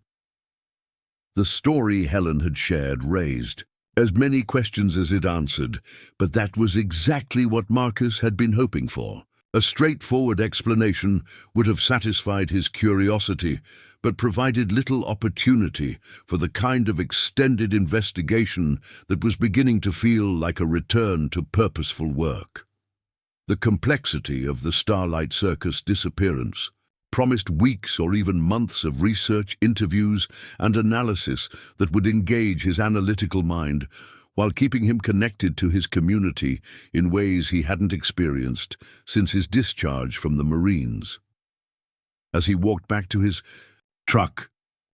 The story Helen had shared raised as many questions as it answered, but that was exactly what Marcus had been hoping for. A straightforward explanation would have satisfied his curiosity, but provided little opportunity for the kind of extended investigation that was beginning to feel like a return to purposeful work. The complexity of the Starlight Circus disappearance promised weeks or even months of research, interviews, and analysis that would engage his analytical mind while keeping him connected to his community in ways he hadn't experienced since his discharge from the Marines. As he walked back to his truck,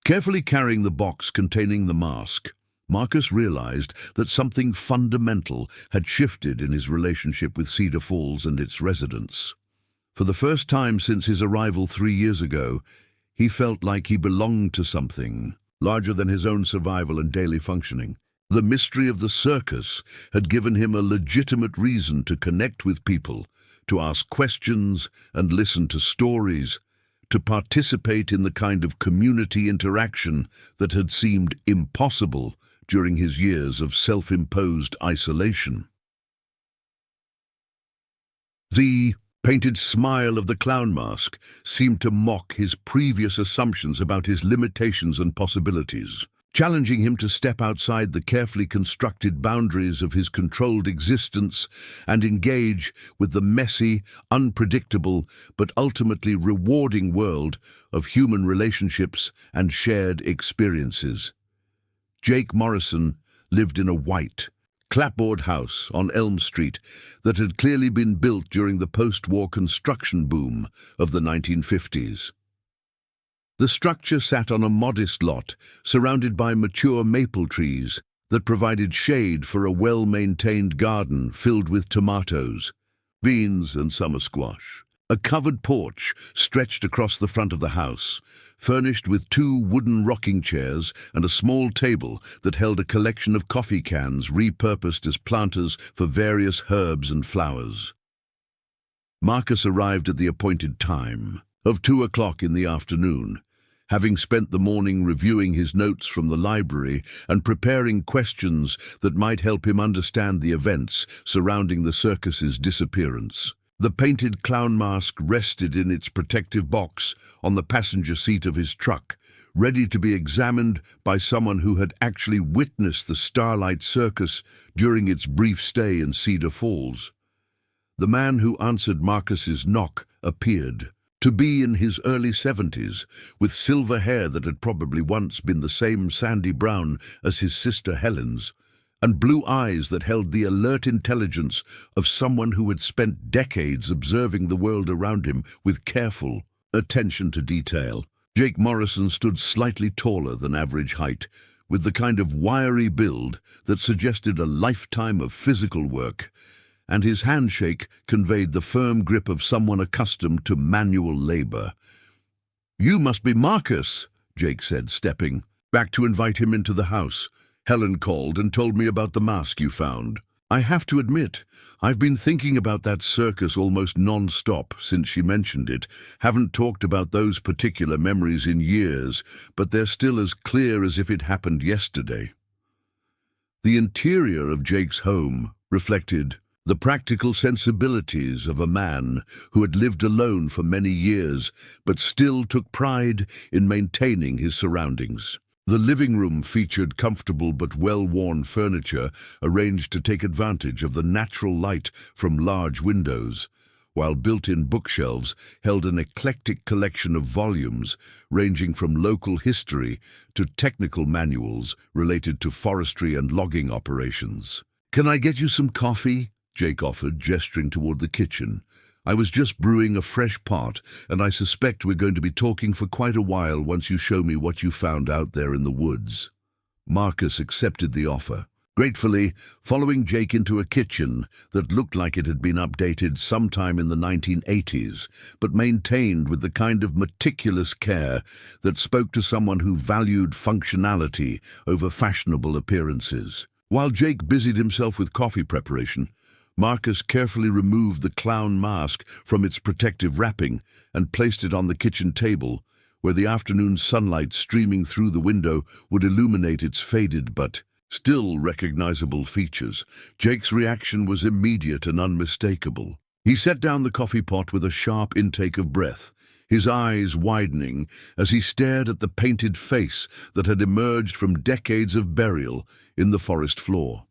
carefully carrying the box containing the mask, Marcus realized that something fundamental had shifted in his relationship with Cedar Falls and its residents. For the first time since his arrival 3 years ago, he felt like he belonged to something larger than his own survival and daily functioning. The mystery of the circus had given him a legitimate reason to connect with people, to ask questions and listen to stories, to participate in the kind of community interaction that had seemed impossible during his years of self-imposed isolation. The painted smile of the clown mask seemed to mock his previous assumptions about his limitations and possibilities, challenging him to step outside the carefully constructed boundaries of his controlled existence and engage with the messy, unpredictable, but ultimately rewarding world of human relationships and shared experiences. Jake Morrison lived in a white, clapboard house on Elm Street that had clearly been built during the post-war construction boom of the 1950s. The structure sat on a modest lot surrounded by mature maple trees that provided shade for a well-maintained garden filled with tomatoes, beans, and summer squash. A covered porch stretched across the front of the house, furnished with 2 wooden rocking chairs and a small table that held a collection of coffee cans repurposed as planters for various herbs and flowers. Marcus arrived at the appointed time of 2 o'clock in the afternoon, having spent the morning reviewing his notes from the library and preparing questions that might help him understand the events surrounding the circus's disappearance. The painted clown mask rested in its protective box on the passenger seat of his truck, ready to be examined by someone who had actually witnessed the Starlight Circus during its brief stay in Cedar Falls. The man who answered Marcus's knock appeared to be in his early 70s, with silver hair that had probably once been the same sandy brown as his sister Helen's, and blue eyes that held the alert intelligence of someone who had spent decades observing the world around him with careful attention to detail. Jake Morrison stood slightly taller than average height, with the kind of wiry build that suggested a lifetime of physical work, and his handshake conveyed the firm grip of someone accustomed to manual labor. "You must be Marcus," Jake said, stepping back to invite him into the house. "Helen called and told me about the mask you found. I have to admit, I've been thinking about that circus almost non-stop since she mentioned it. Haven't talked about those particular memories in years, but they're still as clear as if it happened yesterday." The interior of Jake's home reflected the practical sensibilities of a man who had lived alone for many years, but still took pride in maintaining his surroundings. The living room featured comfortable but well-worn furniture arranged to take advantage of the natural light from large windows, while built-in bookshelves held an eclectic collection of volumes ranging from local history to technical manuals related to forestry and logging operations. "Can I get you some coffee?" Jake offered, gesturing toward the kitchen. "I was just brewing a fresh pot, and I suspect we're going to be talking for quite a while once you show me what you found out there in the woods." Marcus accepted the offer, gratefully following Jake into a kitchen that looked like it had been updated sometime in the 1980s, but maintained with the kind of meticulous care that spoke to someone who valued functionality over fashionable appearances. While Jake busied himself with coffee preparation, Marcus carefully removed the clown mask from its protective wrapping and placed it on the kitchen table, where the afternoon sunlight streaming through the window would illuminate its faded but still recognizable features. Jake's reaction was immediate and unmistakable. He set down the coffee pot with a sharp intake of breath, his eyes widening as he stared at the painted face that had emerged from decades of burial in the forest floor.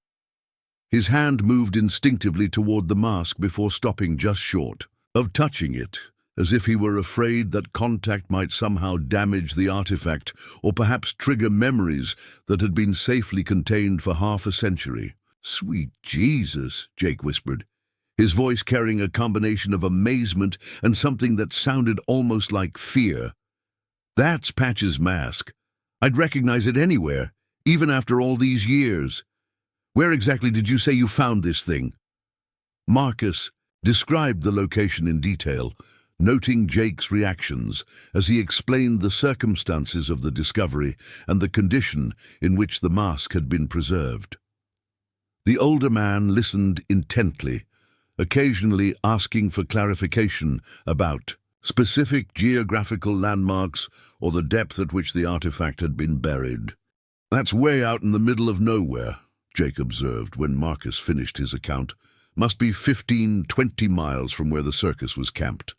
His hand moved instinctively toward the mask before stopping just short of touching it, as if he were afraid that contact might somehow damage the artifact or perhaps trigger memories that had been safely contained for half a century. "Sweet Jesus," Jake whispered, his voice carrying a combination of amazement and something that sounded almost like fear. "That's Patch's mask. I'd recognize it anywhere, even after all these years. Where exactly did you say you found this thing?" Marcus described the location in detail, noting Jake's reactions as he explained the circumstances of the discovery and the condition in which the mask had been preserved. The older man listened intently, occasionally asking for clarification about specific geographical landmarks or the depth at which the artifact had been buried. "That's way out in the middle of nowhere," Jake observed when Marcus finished his account. "Must be 15-20 miles from where the circus was camped.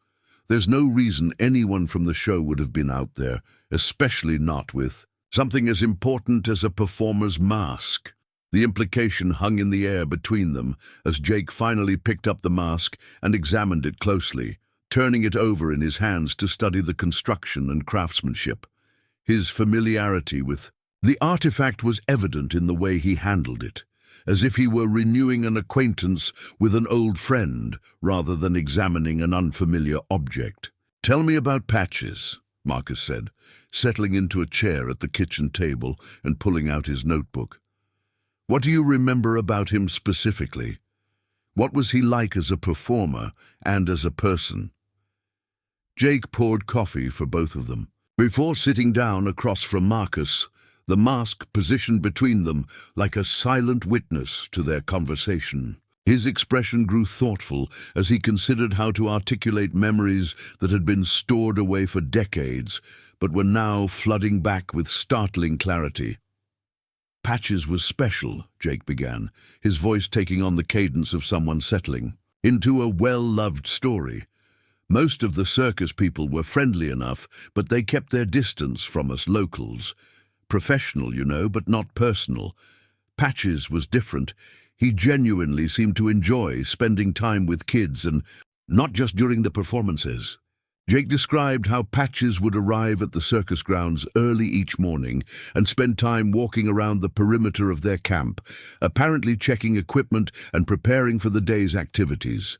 There's no reason anyone from the show would have been out there, especially not with something as important as a performer's mask." The implication hung in the air between them as Jake finally picked up the mask and examined it closely, turning it over in his hands to study the construction and craftsmanship. His familiarity with the artifact was evident in the way he handled it, as if he were renewing an acquaintance with an old friend rather than examining an unfamiliar object. "Tell me about Patches," Marcus said, settling into a chair at the kitchen table and pulling out his notebook. "What do you remember about him specifically? What was he like as a performer and as a person?" Jake poured coffee for both of them. Before sitting down across from Marcus, the mask positioned between them like a silent witness to their conversation. His expression grew thoughtful as he considered how to articulate memories that had been stored away for decades, but were now flooding back with startling clarity. "Patches was special," Jake began, his voice taking on the cadence of someone settling into a well-loved story. "Most of the circus people were friendly enough, but they kept their distance from us locals. Professional, you know, but not personal. Patches was different. He genuinely seemed to enjoy spending time with kids, and not just during the performances." Jake described how Patches would arrive at the circus grounds early each morning and spend time walking around the perimeter of their camp, apparently checking equipment and preparing for the day's activities.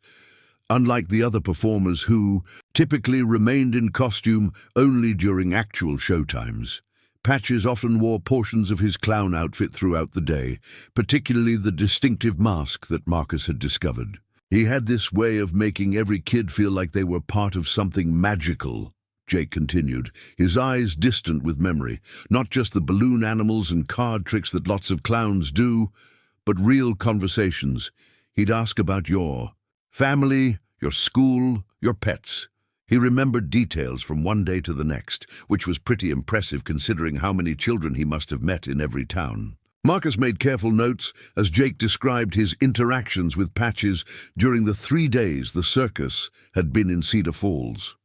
Unlike the other performers who typically remained in costume only during actual showtimes, Patches often wore portions of his clown outfit throughout the day, particularly the distinctive mask that Marcus had discovered. "He had this way of making every kid feel like they were part of something magical," Jake continued, his eyes distant with memory. "Not just the balloon animals and card tricks that lots of clowns do, but real conversations. He'd ask about your family, your school, your pets." He remembered details from one day to the next, which was pretty impressive considering how many children he must have met in every town. Marcus made careful notes as Jake described his interactions with Patches during the 3 days the circus had been in Cedar Falls.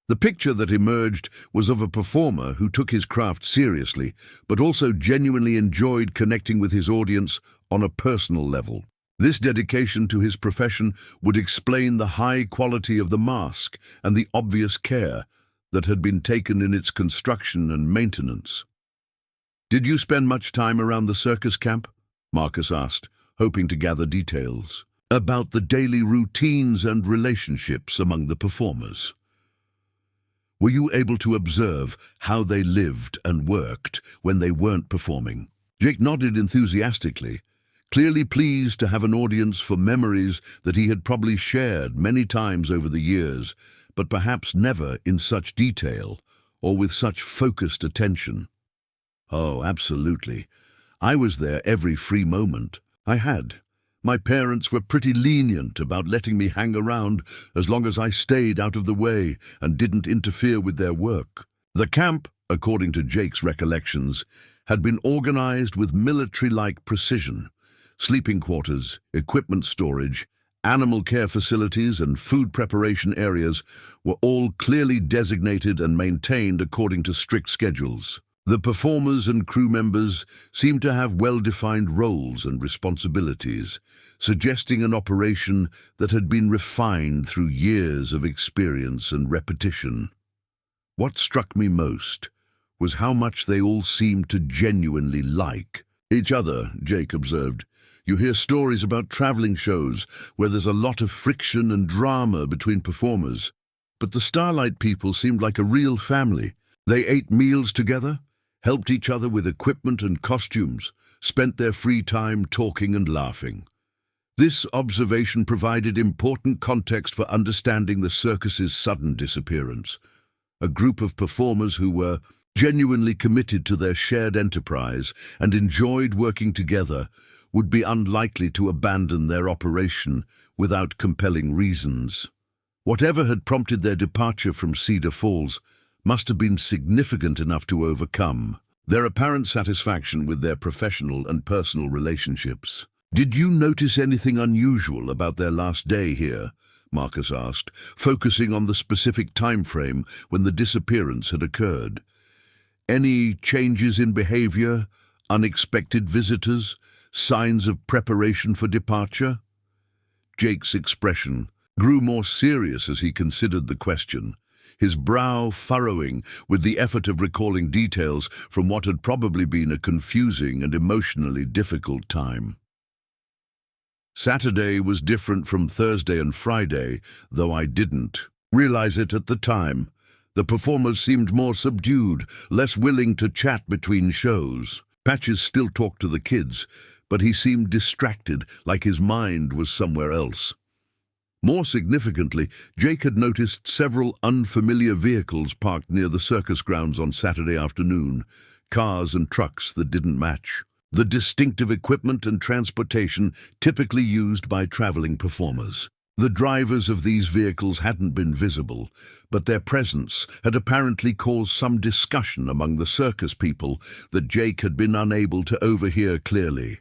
The picture that emerged was of a performer who took his craft seriously, but also genuinely enjoyed connecting with his audience on a personal level. This dedication to his profession would explain the high quality of the mask and the obvious care that had been taken in its construction and maintenance. "Did you spend much time around the circus camp?" Marcus asked, hoping to gather details about the daily routines and relationships among the performers. "Were you able to observe how they lived and worked when they weren't performing?" Jake nodded enthusiastically, clearly pleased to have an audience for memories that he had probably shared many times over the years, but perhaps never in such detail or with such focused attention. "Oh, absolutely. I was there every free moment. I had. My parents were pretty lenient about letting me hang around as long as I stayed out of the way and didn't interfere with their work." The camp, according to Jake's recollections, had been organized with military-like precision. Sleeping quarters, equipment storage, animal care facilities, and food preparation areas were all clearly designated and maintained according to strict schedules. The performers and crew members seemed to have well-defined roles and responsibilities, suggesting an operation that had been refined through years of experience and repetition. What struck me most was how much they all seemed to genuinely like each other, Jake observed. "You hear stories about traveling shows where there's a lot of friction and drama between performers, but the Starlight people seemed like a real family. They ate meals together, helped each other with equipment and costumes, spent their free time talking and laughing." This observation provided important context for understanding the circus's sudden disappearance. A group of performers who were genuinely committed to their shared enterprise and enjoyed working together would be unlikely to abandon their operation without compelling reasons. Whatever had prompted their departure from Cedar Falls must have been significant enough to overcome their apparent satisfaction with their professional and personal relationships. "Did you notice anything unusual about their last day here?" Marcus asked, focusing on the specific time frame when the disappearance had occurred. "Any changes in behavior, unexpected visitors, signs of preparation for departure?" Jake's expression grew more serious as he considered the question, his brow furrowing with the effort of recalling details from what had probably been a confusing and emotionally difficult time. "Saturday was different from Thursday and Friday, though I didn't realize it at the time. The performers seemed more subdued, less willing to chat between shows. Patches still talked to the kids, but he seemed distracted, like his mind was somewhere else." More significantly, Jake had noticed several unfamiliar vehicles parked near the circus grounds on Saturday afternoon, cars and trucks that didn't match the distinctive equipment and transportation typically used by traveling performers. The drivers of these vehicles hadn't been visible, but their presence had apparently caused some discussion among the circus people that Jake had been unable to overhear clearly.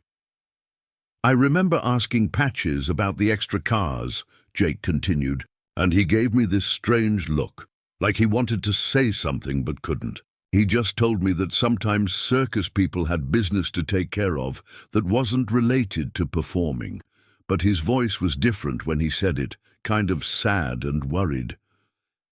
"I remember asking Patches about the extra cars," Jake continued, "and he gave me this strange look, like he wanted to say something but couldn't. He just told me that sometimes circus people had business to take care of that wasn't related to performing, but his voice was different when he said it, kind of sad and worried."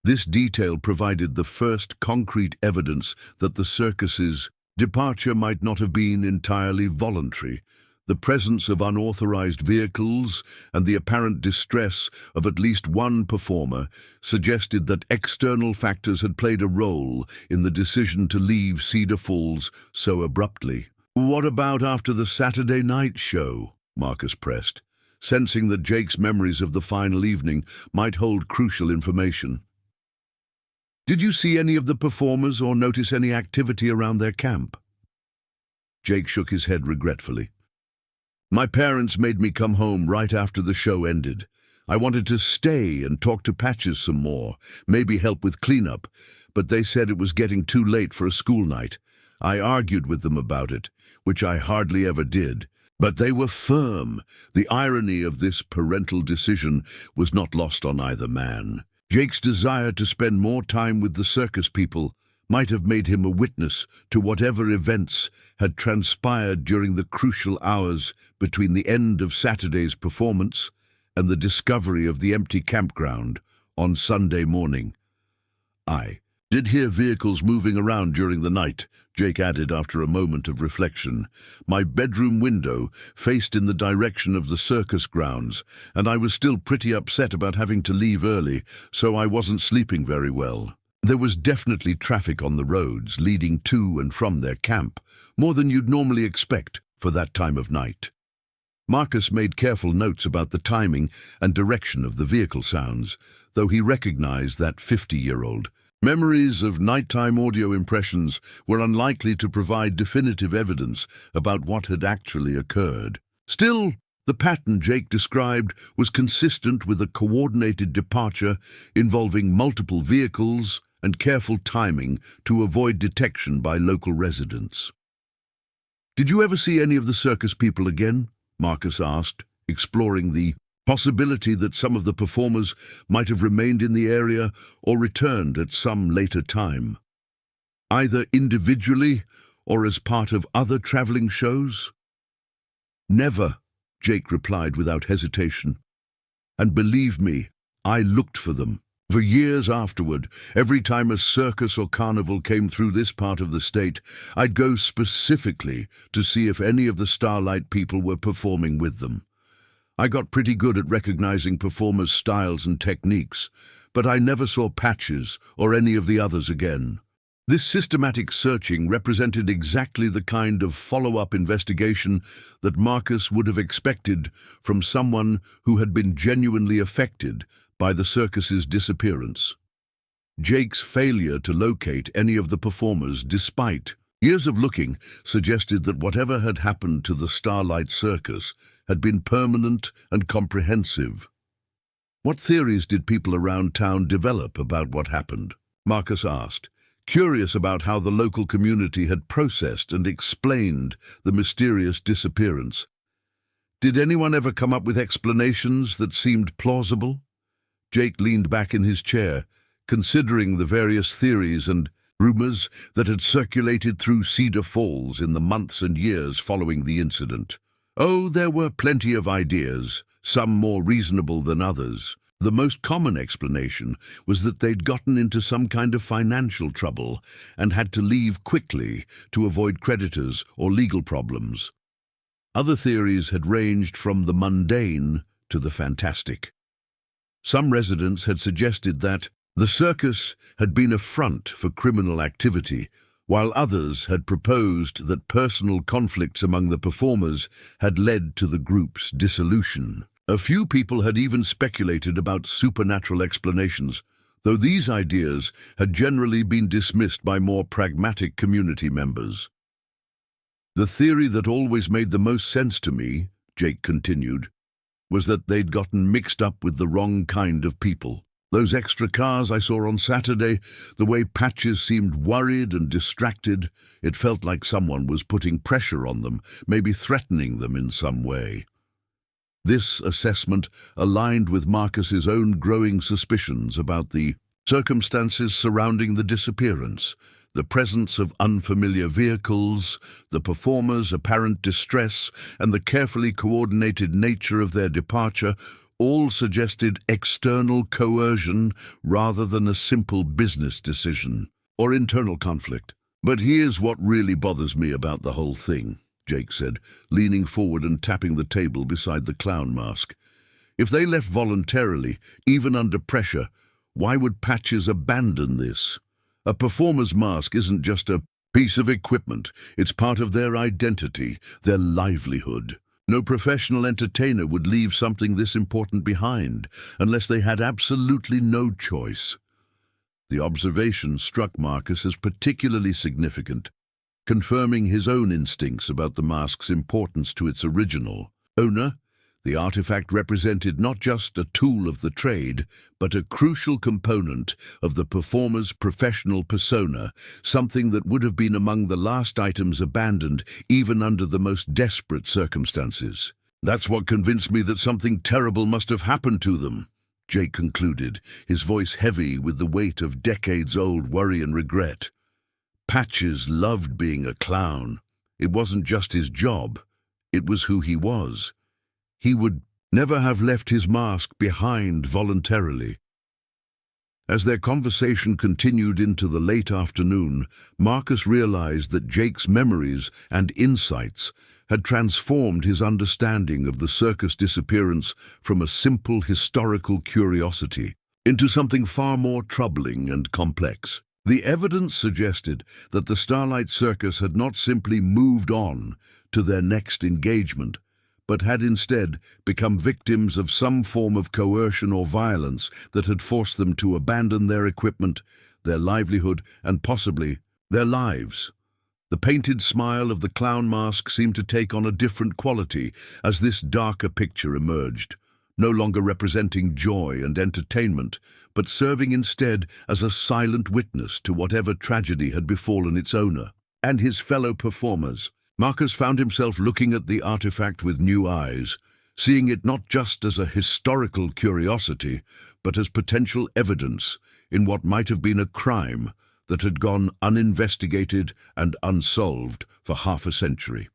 This detail provided the first concrete evidence that the circus's departure might not have been entirely voluntary. The presence of unauthorized vehicles and the apparent distress of at least one performer suggested that external factors had played a role in the decision to leave Cedar Falls so abruptly. "What about after the Saturday night show?" Marcus pressed, sensing that Jake's memories of the final evening might hold crucial information. "Did you see any of the performers or notice any activity around their camp?" Jake shook his head regretfully. "My parents made me come home right after the show ended. I wanted to stay and talk to Patches some more, maybe help with cleanup, but they said it was getting too late for a school night. I argued with them about it, which I hardly ever did, but they were firm." The irony of this parental decision was not lost on either man. Jake's desire to spend more time with the circus people might have made him a witness to whatever events had transpired during the crucial hours between the end of Saturday's performance and the discovery of the empty campground on Sunday morning. "I did hear vehicles moving around during the night," Jake added after a moment of reflection. "My bedroom window faced in the direction of the circus grounds, and I was still pretty upset about having to leave early, so I wasn't sleeping very well. There was definitely traffic on the roads leading to and from their camp, more than you'd normally expect for that time of night." Marcus made careful notes about the timing and direction of the vehicle sounds, though he recognized that 50-year-old memories of nighttime audio impressions were unlikely to provide definitive evidence about what had actually occurred. Still, the pattern Jake described was consistent with a coordinated departure involving multiple vehicles and careful timing to avoid detection by local residents. "Did you ever see any of the circus people again?" Marcus asked, exploring the possibility that some of the performers might have remained in the area or returned at some later time, either individually or as part of other traveling shows. "Never," Jake replied without hesitation. "And believe me, I looked for them. For years afterward, every time a circus or carnival came through this part of the state, I'd go specifically to see if any of the Starlight people were performing with them. I got pretty good at recognizing performers' styles and techniques, but I never saw Patches or any of the others again." This systematic searching represented exactly the kind of follow-up investigation that Marcus would have expected from someone who had been genuinely affected by the circus's disappearance. Jake's failure to locate any of the performers, despite years of looking, suggested that whatever had happened to the Starlight Circus had been permanent and comprehensive. "What theories did people around town develop about what happened?" Marcus asked, curious about how the local community had processed and explained the mysterious disappearance. "Did anyone ever come up with explanations that seemed plausible?" Jake leaned back in his chair, considering the various theories and rumors that had circulated through Cedar Falls in the months and years following the incident. Oh, there were plenty of ideas, some more reasonable than others. The most common explanation was that they'd gotten into some kind of financial trouble and had to leave quickly to avoid creditors or legal problems. Other theories had ranged from the mundane to the fantastic. Some residents had suggested that the circus had been a front for criminal activity, while others had proposed that personal conflicts among the performers had led to the group's dissolution. A few people had even speculated about supernatural explanations, though these ideas had generally been dismissed by more pragmatic community members. The theory that always made the most sense to me, Jake continued, was that they'd gotten mixed up with the wrong kind of people. Those extra cars I saw on Saturday, the way Patches seemed worried and distracted, it felt like someone was putting pressure on them, maybe threatening them in some way. This assessment aligned with Marcus's own growing suspicions about the circumstances surrounding the disappearance, the presence of unfamiliar vehicles, the performers' apparent distress, and the carefully coordinated nature of their departure all suggested external coercion rather than a simple business decision or internal conflict. But here's what really bothers me about the whole thing, Jake said, leaning forward and tapping the table beside the clown mask. If they left voluntarily, even under pressure, why would Patches abandon this? A performer's mask isn't just a piece of equipment. It's part of their identity, their livelihood. No professional entertainer would leave something this important behind unless they had absolutely no choice. The observation struck Marcus as particularly significant, confirming his own instincts about the mask's importance to its original owner. The artifact represented not just a tool of the trade, but a crucial component of the performer's professional persona, something that would have been among the last items abandoned even under the most desperate circumstances. That's what convinced me that something terrible must have happened to them, Jake concluded, his voice heavy with the weight of decades-old worry and regret. Patches loved being a clown. It wasn't just his job, it was who he was. He would never have left his mask behind voluntarily. As their conversation continued into the late afternoon, Marcus realized that Jake's memories and insights had transformed his understanding of the circus disappearance from a simple historical curiosity into something far more troubling and complex. The evidence suggested that the Starlight Circus had not simply moved on to their next engagement, but had instead become victims of some form of coercion or violence that had forced them to abandon their equipment, their livelihood, and possibly their lives. The painted smile of the clown mask seemed to take on a different quality as this darker picture emerged, no longer representing joy and entertainment, but serving instead as a silent witness to whatever tragedy had befallen its owner and his fellow performers. Marcus found himself looking at the artifact with new eyes, seeing it not just as a historical curiosity, but as potential evidence in what might have been a crime that had gone uninvestigated and unsolved for half a century.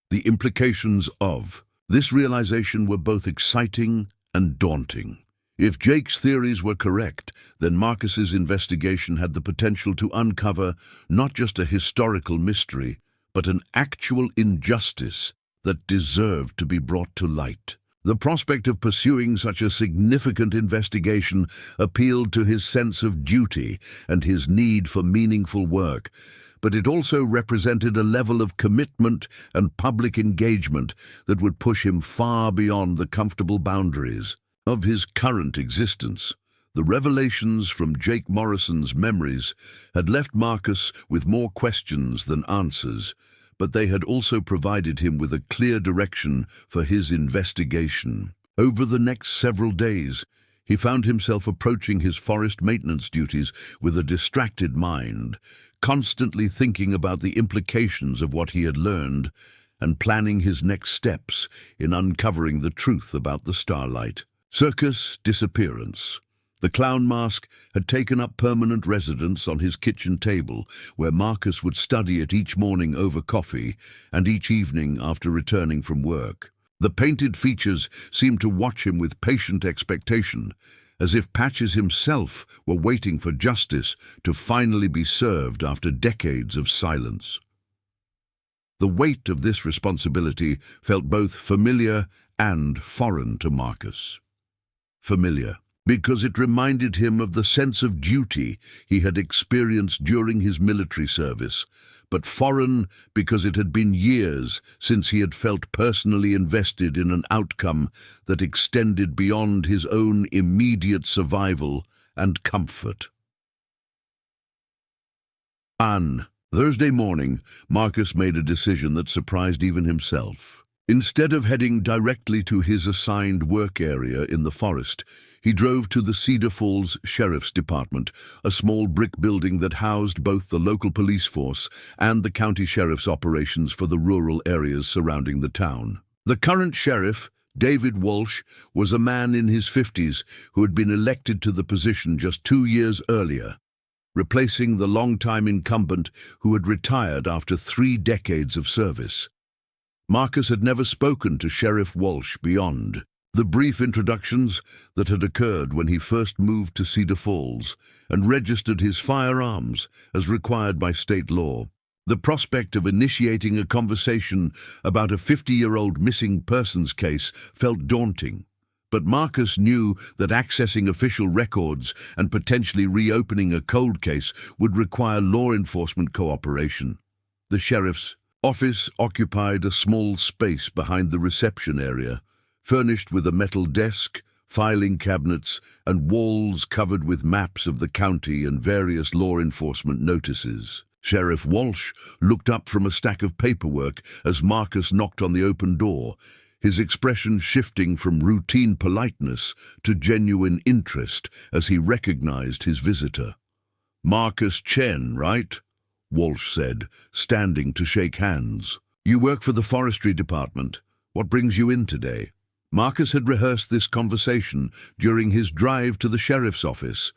The implications of this realization were both exciting and daunting. If Jake's theories were correct, then Marcus's investigation had the potential to uncover not just a historical mystery, but an actual injustice that deserved to be brought to light. The prospect of pursuing such a significant investigation appealed to his sense of duty and his need for meaningful work, but it also represented a level of commitment and public engagement that would push him far beyond the comfortable boundaries of his current existence. The revelations from Jake Morrison's memories had left Marcus with more questions than answers, but they had also provided him with a clear direction for his investigation. Over the next several days, he found himself approaching his forest maintenance duties with a distracted mind, constantly thinking about the implications of what he had learned and planning his next steps in uncovering the truth about the Starlight Circus disappearance. The clown mask had taken up permanent residence on his kitchen table, where Marcus would study it each morning over coffee and each evening after returning from work. The painted features seemed to watch him with patient expectation, as if Patches himself were waiting for justice to finally be served after decades of silence. The weight of this responsibility felt both familiar and foreign to Marcus. Familiar, because it reminded him of the sense of duty he had experienced during his military service, but foreign because it had been years since he had felt personally invested in an outcome that extended beyond his own immediate survival and comfort. Thursday morning, Marcus made a decision that surprised even himself. Instead of heading directly to his assigned work area in the forest, he drove to the Cedar Falls Sheriff's Department, a small brick building that housed both the local police force and the county sheriff's operations for the rural areas surrounding the town. The current sheriff, David Walsh, was a man in his 50s who had been elected to the position just 2 years earlier, replacing the longtime incumbent who had retired after 3 decades of service. Marcus had never spoken to Sheriff Walsh beyond the brief introductions that had occurred when he first moved to Cedar Falls and registered his firearms as required by state law. The prospect of initiating a conversation about a 50-year-old missing persons case felt daunting. But Marcus knew that accessing official records and potentially reopening a cold case would require law enforcement cooperation. The sheriff's office occupied a small space behind the reception area, furnished with a metal desk, filing cabinets, and walls covered with maps of the county and various law enforcement notices. Sheriff Walsh looked up from a stack of paperwork as Marcus knocked on the open door, his expression shifting from routine politeness to genuine interest as he recognized his visitor. "Marcus Chen, right?" Walsh said, standing to shake hands. "You work for the forestry department. What brings you in today?" Marcus had rehearsed this conversation during his drive to the sheriff's office,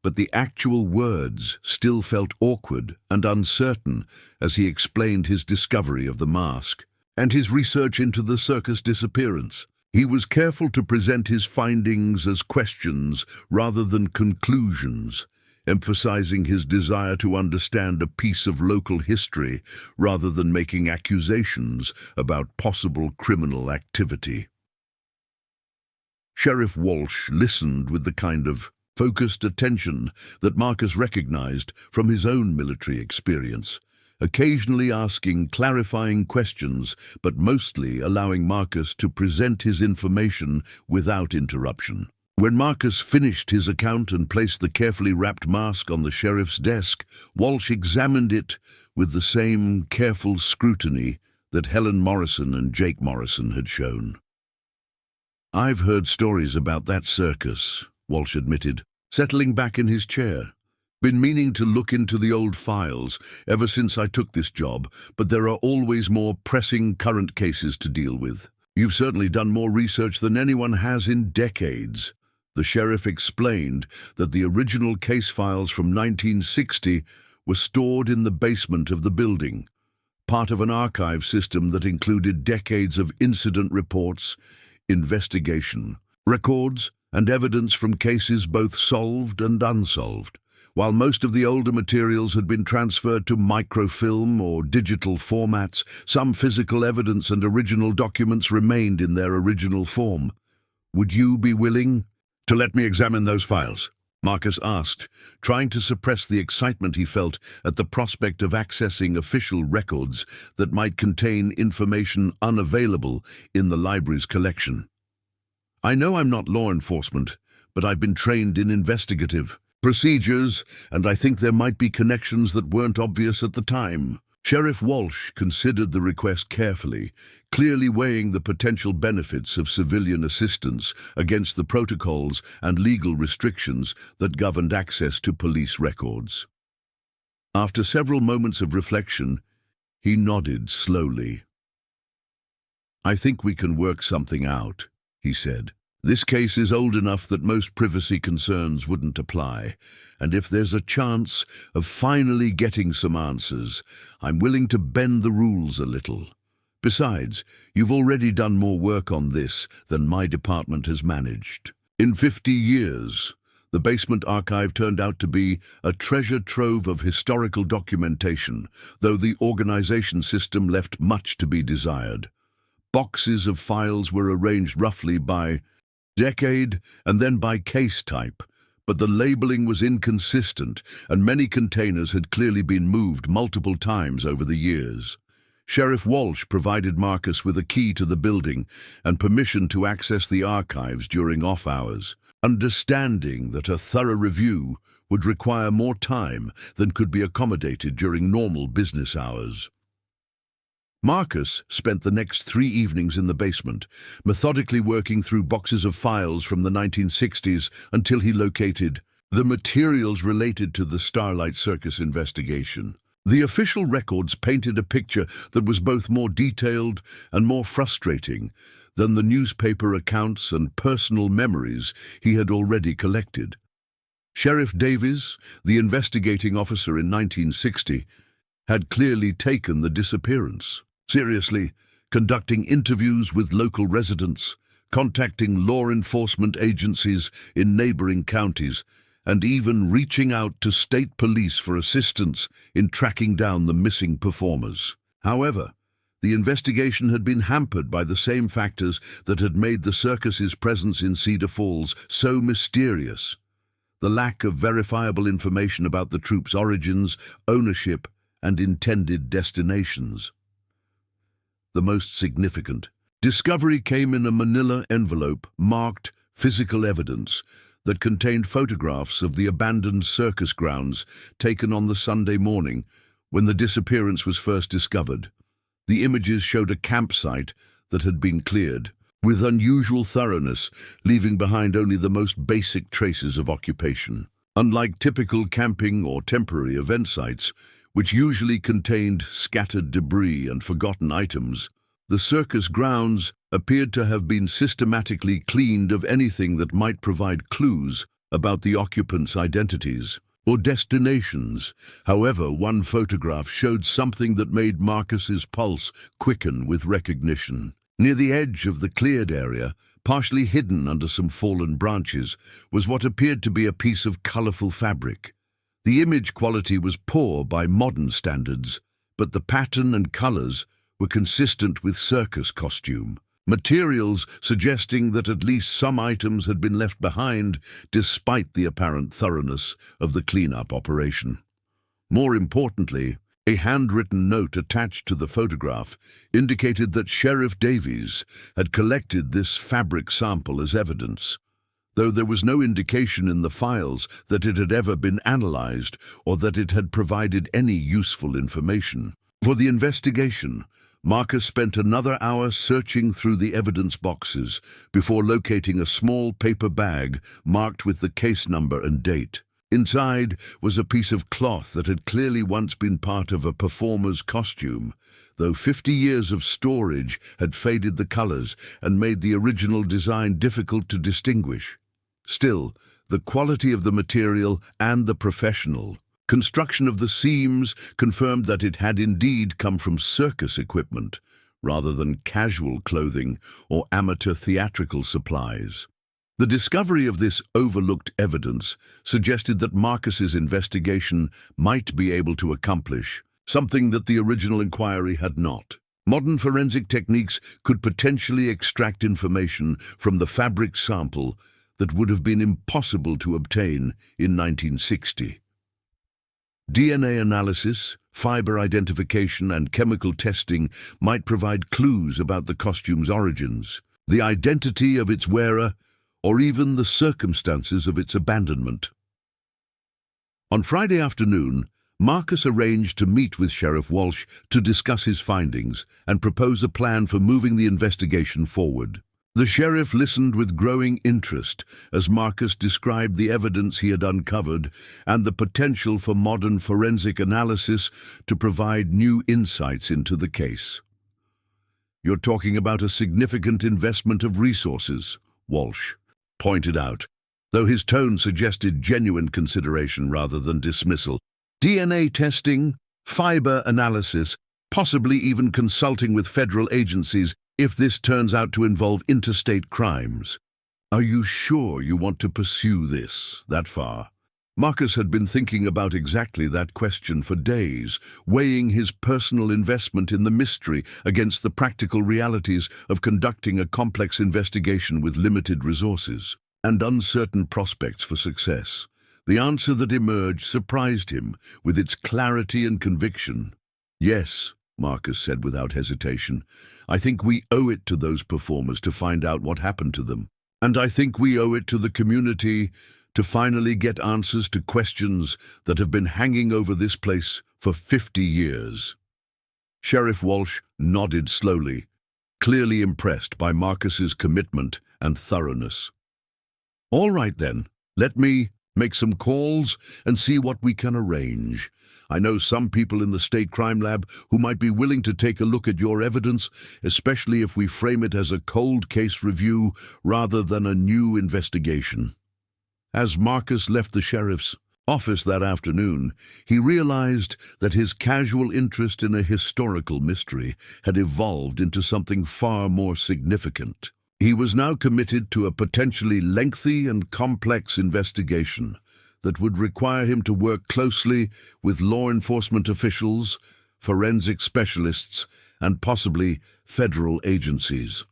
but the actual words still felt awkward and uncertain as he explained his discovery of the mask and his research into the circus disappearance. He was careful to present his findings as questions rather than conclusions, emphasizing his desire to understand a piece of local history rather than making accusations about possible criminal activity. Sheriff Walsh listened with the kind of focused attention that Marcus recognized from his own military experience, occasionally asking clarifying questions, but mostly allowing Marcus to present his information without interruption. When Marcus finished his account and placed the carefully wrapped mask on the sheriff's desk, Walsh examined it with the same careful scrutiny that Helen Morrison and Jake Morrison had shown. "I've heard stories about that circus," Walsh admitted, settling back in his chair. "Been meaning to look into the old files ever since I took this job, but there are always more pressing current cases to deal with." "You've certainly done more research than anyone has in decades." The sheriff explained that the original case files from 1960 were stored in the basement of the building, part of an archive system that included decades of incident reports, investigation records, and evidence from cases both solved and unsolved. While most of the older materials had been transferred to microfilm or digital formats, some physical evidence and original documents remained in their original form. "Would you be willing to let me examine those files?" Marcus asked, trying to suppress the excitement he felt at the prospect of accessing official records that might contain information unavailable in the library's collection. "I know I'm not law enforcement, but I've been trained in investigative procedures, and I think there might be connections that weren't obvious at the time." Sheriff Walsh considered the request carefully, clearly weighing the potential benefits of civilian assistance against the protocols and legal restrictions that governed access to police records. After several moments of reflection, he nodded slowly. "I think we can work something out," he said. "This case is old enough that most privacy concerns wouldn't apply, and if there's a chance of finally getting some answers, I'm willing to bend the rules a little. Besides, you've already done more work on this than my department has managed. In 50 years, the basement archive turned out to be a treasure trove of historical documentation, though the organization system left much to be desired. Boxes of files were arranged roughly by decade and then by case type, but the labeling was inconsistent, and many containers had clearly been moved multiple times over the years. Sheriff Walsh provided Marcus with a key to the building and permission to access the archives during off hours, understanding that a thorough review would require more time than could be accommodated during normal business hours. Marcus spent the next 3 evenings in the basement, methodically working through boxes of files from the 1960s until he located the materials related to the Starlight Circus investigation. The official records painted a picture that was both more detailed and more frustrating than the newspaper accounts and personal memories he had already collected. Sheriff Davies, the investigating officer in 1960, had clearly taken the disappearance seriously, conducting interviews with local residents, contacting law enforcement agencies in neighboring counties, and even reaching out to state police for assistance in tracking down the missing performers. However, the investigation had been hampered by the same factors that had made the circus's presence in Cedar Falls so mysterious: the lack of verifiable information about the troupe's origins, ownership, and intended destinations. The most significant discovery came in a manila envelope marked physical evidence that contained photographs of the abandoned circus grounds taken on the Sunday morning when the disappearance was first discovered. The images showed a campsite that had been cleared with unusual thoroughness, leaving behind only the most basic traces of occupation. Unlike typical camping or temporary event sites, which usually contained scattered debris and forgotten items, the circus grounds appeared to have been systematically cleaned of anything that might provide clues about the occupants' identities or destinations. However, one photograph showed something that made Marcus's pulse quicken with recognition. Near the edge of the cleared area, partially hidden under some fallen branches, was what appeared to be a piece of colorful fabric. The image quality was poor by modern standards, but the pattern and colors were consistent with circus costume. Materials suggesting that at least some items had been left behind despite the apparent thoroughness of the cleanup operation. More importantly, a handwritten note attached to the photograph indicated that Sheriff Davies had collected this fabric sample as evidence, though there was no indication in the files that it had ever been analyzed or that it had provided any useful information. For the investigation, Marcus spent another hour searching through the evidence boxes before locating a small paper bag marked with the case number and date. Inside was a piece of cloth that had clearly once been part of a performer's costume, though 50 years of storage had faded the colors and made the original design difficult to distinguish. Still, the quality of the material and the professional construction of the seams confirmed that it had indeed come from circus equipment, rather than casual clothing or amateur theatrical supplies. The discovery of this overlooked evidence suggested that Marcus's investigation might be able to accomplish something that the original inquiry had not. Modern forensic techniques could potentially extract information from the fabric sample that would have been impossible to obtain in 1960. DNA analysis, fiber identification, and chemical testing might provide clues about the costume's origins, the identity of its wearer, or even the circumstances of its abandonment. On Friday afternoon, Marcus arranged to meet with Sheriff Walsh to discuss his findings and propose a plan for moving the investigation forward. The sheriff listened with growing interest as Marcus described the evidence he had uncovered and the potential for modern forensic analysis to provide new insights into the case. "You're talking about a significant investment of resources," Walsh pointed out, though his tone suggested genuine consideration rather than dismissal. "DNA testing, fiber analysis, possibly even consulting with federal agencies if this turns out to involve interstate crimes. Are you sure you want to pursue this that far?" Marcus had been thinking about exactly that question for days, weighing his personal investment in the mystery against the practical realities of conducting a complex investigation with limited resources. and uncertain prospects for success. The answer that emerged surprised him with its clarity and conviction. "Yes," Marcus said without hesitation, "I think we owe it to those performers to find out what happened to them. And I think we owe it to the community to finally get answers to questions that have been hanging over this place for 50 years. Sheriff Walsh nodded slowly, clearly impressed by Marcus's commitment and thoroughness. "All right then, let me make some calls and see what we can arrange. I know some people in the State Crime Lab who might be willing to take a look at your evidence, especially if we frame it as a cold case review rather than a new investigation." As Marcus left the sheriff's office that afternoon, he realized that his casual interest in a historical mystery had evolved into something far more significant. He was now committed to a potentially lengthy and complex investigation that would require him to work closely with law enforcement officials, forensic specialists, and possibly federal agencies.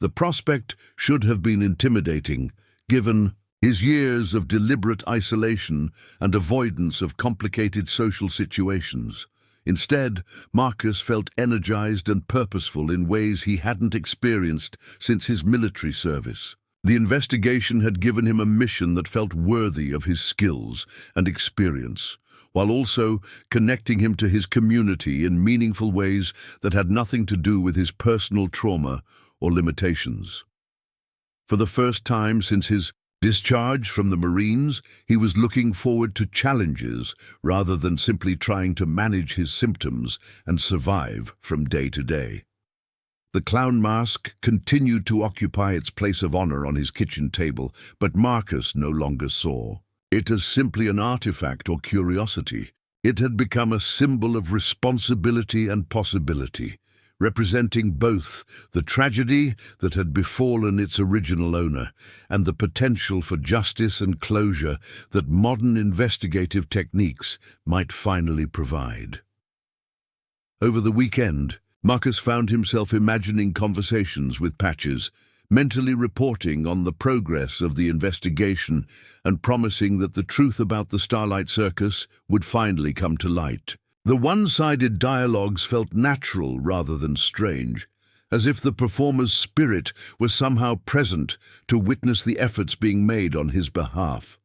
The prospect should have been intimidating, given his years of deliberate isolation and avoidance of complicated social situations. Instead, Marcus felt energized and purposeful in ways he hadn't experienced since his military service. The investigation had given him a mission that felt worthy of his skills and experience, while also connecting him to his community in meaningful ways that had nothing to do with his personal trauma or limitations. For the first time since his discharge from the Marines, he was looking forward to challenges rather than simply trying to manage his symptoms and survive from day to day. The clown mask continued to occupy its place of honor on his kitchen table, but Marcus no longer saw it as simply an artifact or curiosity. It had become a symbol of responsibility and possibility, representing both the tragedy that had befallen its original owner and the potential for justice and closure that modern investigative techniques might finally provide. Over the weekend, Marcus found himself imagining conversations with Patches, mentally reporting on the progress of the investigation and promising that the truth about the Starlight Circus would finally come to light. The one-sided dialogues felt natural rather than strange, as if the performer's spirit was somehow present to witness the efforts being made on his behalf.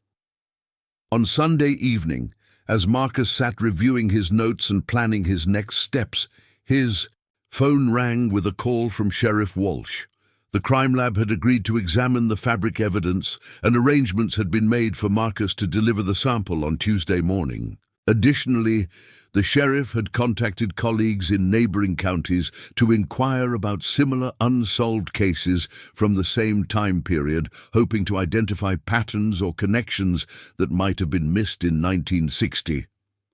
On Sunday evening, as Marcus sat reviewing his notes and planning his next steps, his phone rang with a call from Sheriff Walsh. The crime lab had agreed to examine the fabric evidence, and arrangements had been made for Marcus to deliver the sample on Tuesday morning. Additionally, the sheriff had contacted colleagues in neighboring counties to inquire about similar unsolved cases from the same time period, hoping to identify patterns or connections that might have been missed in 1960.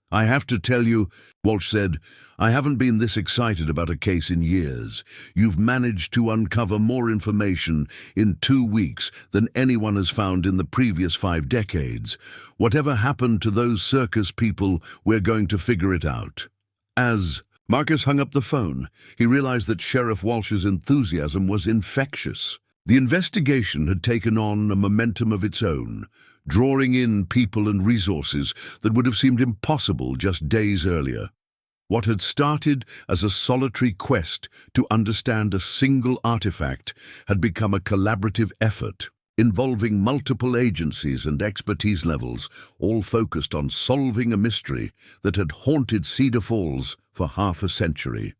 "I have to tell you," Walsh said, "I haven't been this excited about a case in years. You've managed to uncover more information in 2 weeks than anyone has found in the previous 5 decades. Whatever happened to those circus people, we're going to figure it out." As Marcus hung up the phone, he realized that Sheriff Walsh's enthusiasm was infectious. The investigation had taken on a momentum of its own, drawing in people and resources that would have seemed impossible just days earlier. What had started as a solitary quest to understand a single artifact had become a collaborative effort, involving multiple agencies and expertise levels, all focused on solving a mystery that had haunted Cedar Falls for half a century.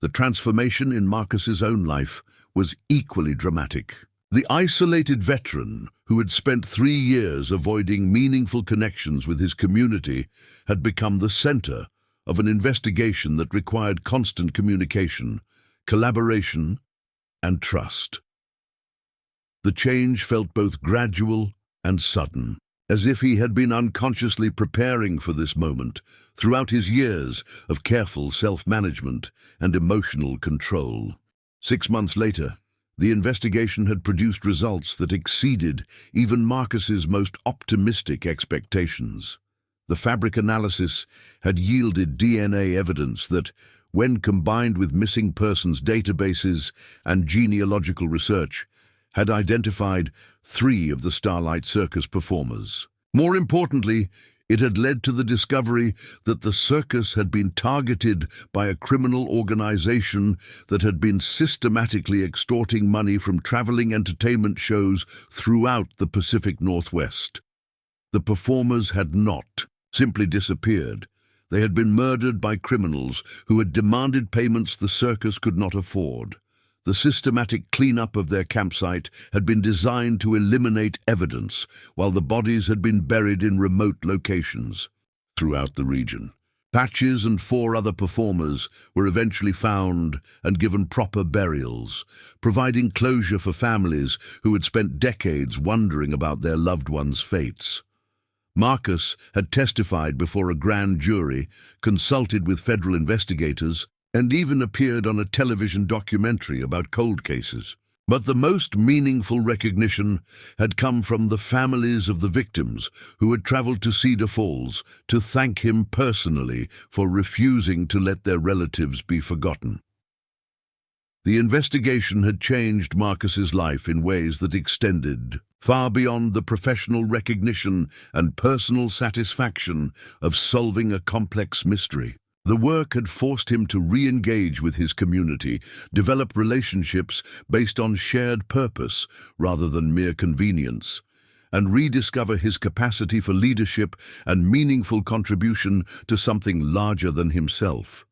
The transformation in Marcus's own life was equally dramatic. The isolated veteran, who had spent 3 years avoiding meaningful connections with his community, had become the center of an investigation that required constant communication, collaboration, and trust. The change felt both gradual and sudden, as if he had been unconsciously preparing for this moment throughout his years of careful self-management and emotional control. 6 months later, the investigation had produced results that exceeded even Marcus's most optimistic expectations. The fabric analysis had yielded DNA evidence that, when combined with missing persons databases and genealogical research, had identified 3 of the Starlight Circus performers. More importantly, it had led to the discovery that the circus had been targeted by a criminal organization that had been systematically extorting money from traveling entertainment shows throughout the Pacific Northwest. The performers had not simply disappeared. They had been murdered by criminals who had demanded payments the circus could not afford. The systematic cleanup of their campsite had been designed to eliminate evidence, while the bodies had been buried in remote locations throughout the region. Patches and 4 other performers were eventually found and given proper burials, providing closure for families who had spent decades wondering about their loved ones' fates. Marcus had testified before a grand jury, consulted with federal investigators, and even appeared on a television documentary about cold cases. But the most meaningful recognition had come from the families of the victims who had traveled to Cedar Falls to thank him personally for refusing to let their relatives be forgotten. The investigation had changed Marcus's life in ways that extended far beyond the professional recognition and personal satisfaction of solving a complex mystery. The work had forced him to re-engage with his community, develop relationships based on shared purpose rather than mere convenience, and rediscover his capacity for leadership and meaningful contribution to something larger than himself.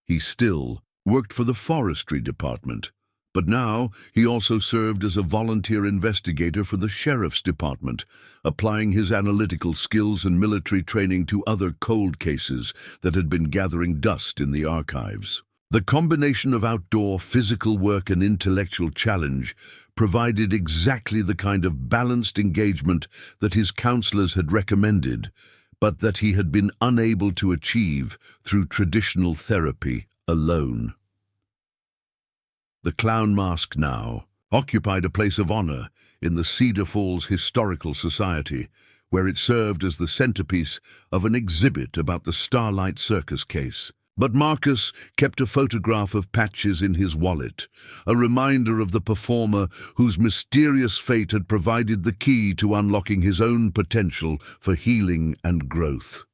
He still worked for the forestry department, but now he also served as a volunteer investigator for the sheriff's department, applying his analytical skills and military training to other cold cases that had been gathering dust in the archives. The combination of outdoor physical work and intellectual challenge provided exactly the kind of balanced engagement that his counselors had recommended, but that he had been unable to achieve through traditional therapy alone. The clown mask now occupied a place of honor in the Cedar Falls Historical Society, where it served as the centerpiece of an exhibit about the Starlight Circus case. But Marcus kept a photograph of Patches in his wallet, a reminder of the performer whose mysterious fate had provided the key to unlocking his own potential for healing and growth.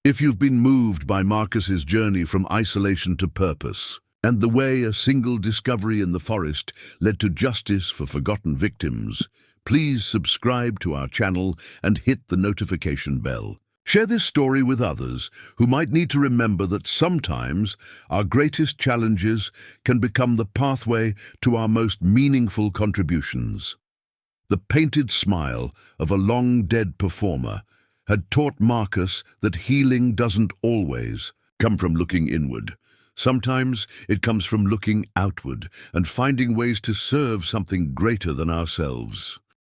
If you've been moved by Marcus's journey from isolation to purpose, and the way a single discovery in the forest led to justice for forgotten victims, please subscribe to our channel and hit the notification bell. Share this story with others who might need to remember that sometimes our greatest challenges can become the pathway to our most meaningful contributions. The painted smile of a long-dead performer had taught Marcus that healing doesn't always come from looking inward. Sometimes it comes from looking outward and finding ways to serve something greater than ourselves.